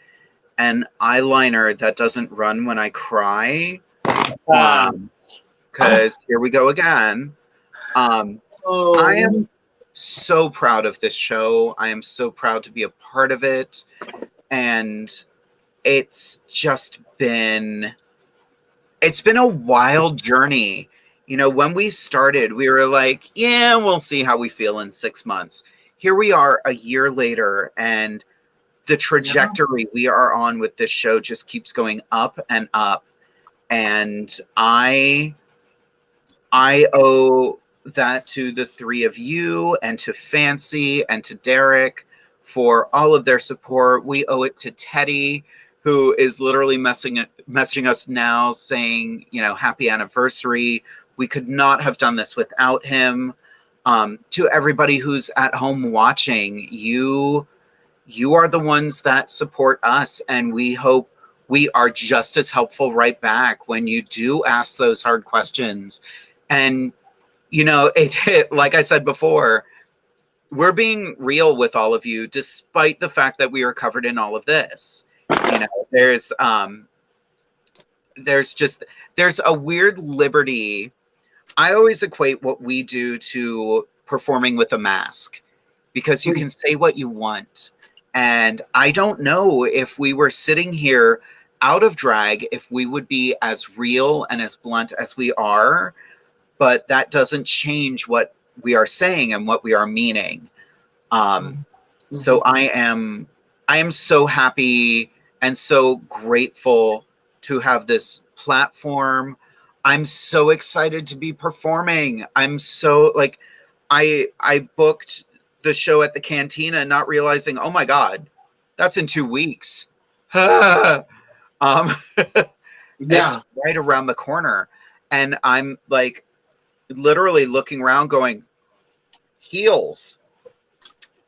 an eyeliner that doesn't run when I cry. Because here we go again. I am so proud of this show. I am so proud to be a part of it. And it's just been, it's been a wild journey. You know, when we started, we were like, yeah, we'll see how we feel in 6 months. Here we are a year later, and the trajectory we are on with this show just keeps going up and up. And I owe that to the three of you and to Fancy and to Derek for all of their support. We owe it to Teddy, who is literally messaging us now saying, you know, happy anniversary. We could not have done this without him. To everybody who's at home watching, you are the ones that support us, and we hope we are just as helpful right back when you do ask those hard questions. And, you know, like I said before, we're being real with all of you, despite the fact that we are covered in all of this. You know, there's a weird liberty. I always equate what we do to performing with a mask, because you can say what you want. And I don't know if we were sitting here out of drag if we would be as real and as blunt as we are, but that doesn't change what we are saying and what we are meaning. So I am so happy and so grateful to have this platform. I'm so excited to be performing. I'm so like, I booked the show at the Cantina, not realizing, oh my God, that's in 2 weeks. It's right around the corner. And I'm like literally looking around going, heels.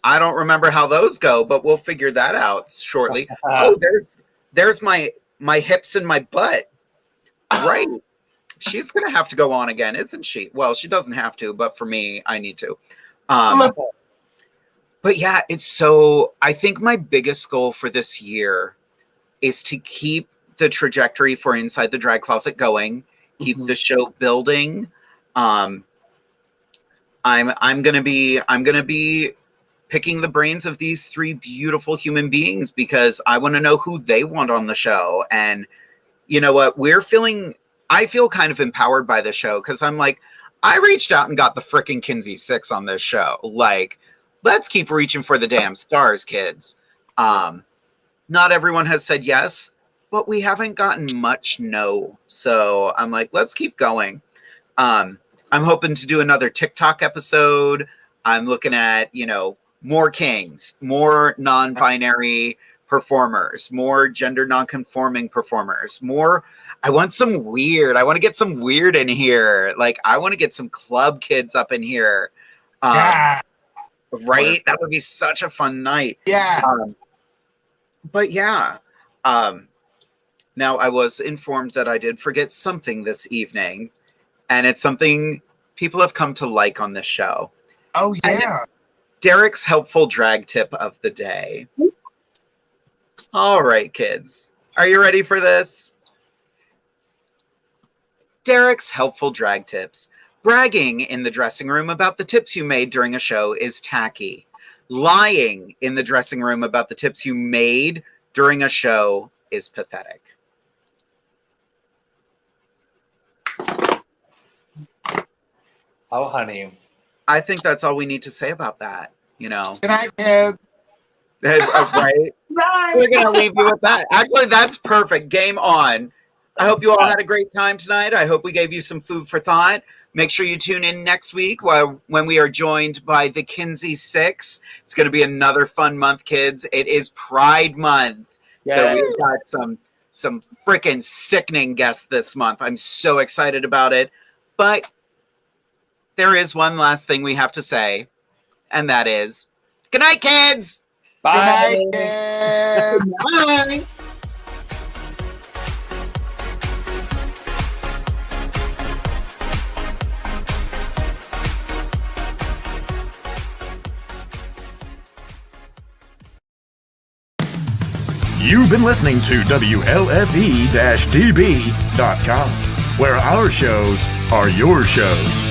I don't remember how those go, but we'll figure that out shortly. Oh, there's my hips and my butt. Right. She's going to have to go on again, isn't she? Well, she doesn't have to, but for me, I need to. But yeah, I think my biggest goal for this year is to keep the trajectory for Inside the Drag Closet going, keep the show building. I'm going to be picking the brains of these 3 beautiful human beings because I want to know who they want on the show. And you know what? I feel kind of empowered by the show because I'm like, I reached out and got the frickin' Kinsey 6 on this show. Like, let's keep reaching for the damn stars, kids. Not everyone has said yes, but we haven't gotten much no. So I'm like, let's keep going. I'm hoping to do another TikTok episode. I'm looking at, more kings, more non-binary performers, more gender non-conforming performers, I want some weird. I want to get some weird in here. Like, I want to get some club kids up in here. Right? That would be such a fun night. Yeah. But yeah. Now, I was informed that I did forget something this evening, and it's something people have come to like on this show. Oh, yeah. Derek's helpful drag tip of the day. All right, kids. Are you ready for this? Derek's helpful drag tips. Bragging in the dressing room about the tips you made during a show is tacky. Lying in the dressing room about the tips you made during a show is pathetic. Oh, honey. I think that's all we need to say about that, Good night, kids. Right? We're going to leave you with that. Actually, that's perfect. Game on. I hope you all had a great time tonight. I hope we gave you some food for thought. Make sure you tune in next week when we are joined by the Kinsey 6. It's going to be another fun month, kids. It is Pride Month. Yay. So we've got some freaking sickening guests this month. I'm so excited about it. But there is one last thing we have to say, and that is, good night, kids! Bye! Good night, kids! Bye! You've been listening to WLFE-DB.com, where our shows are your shows.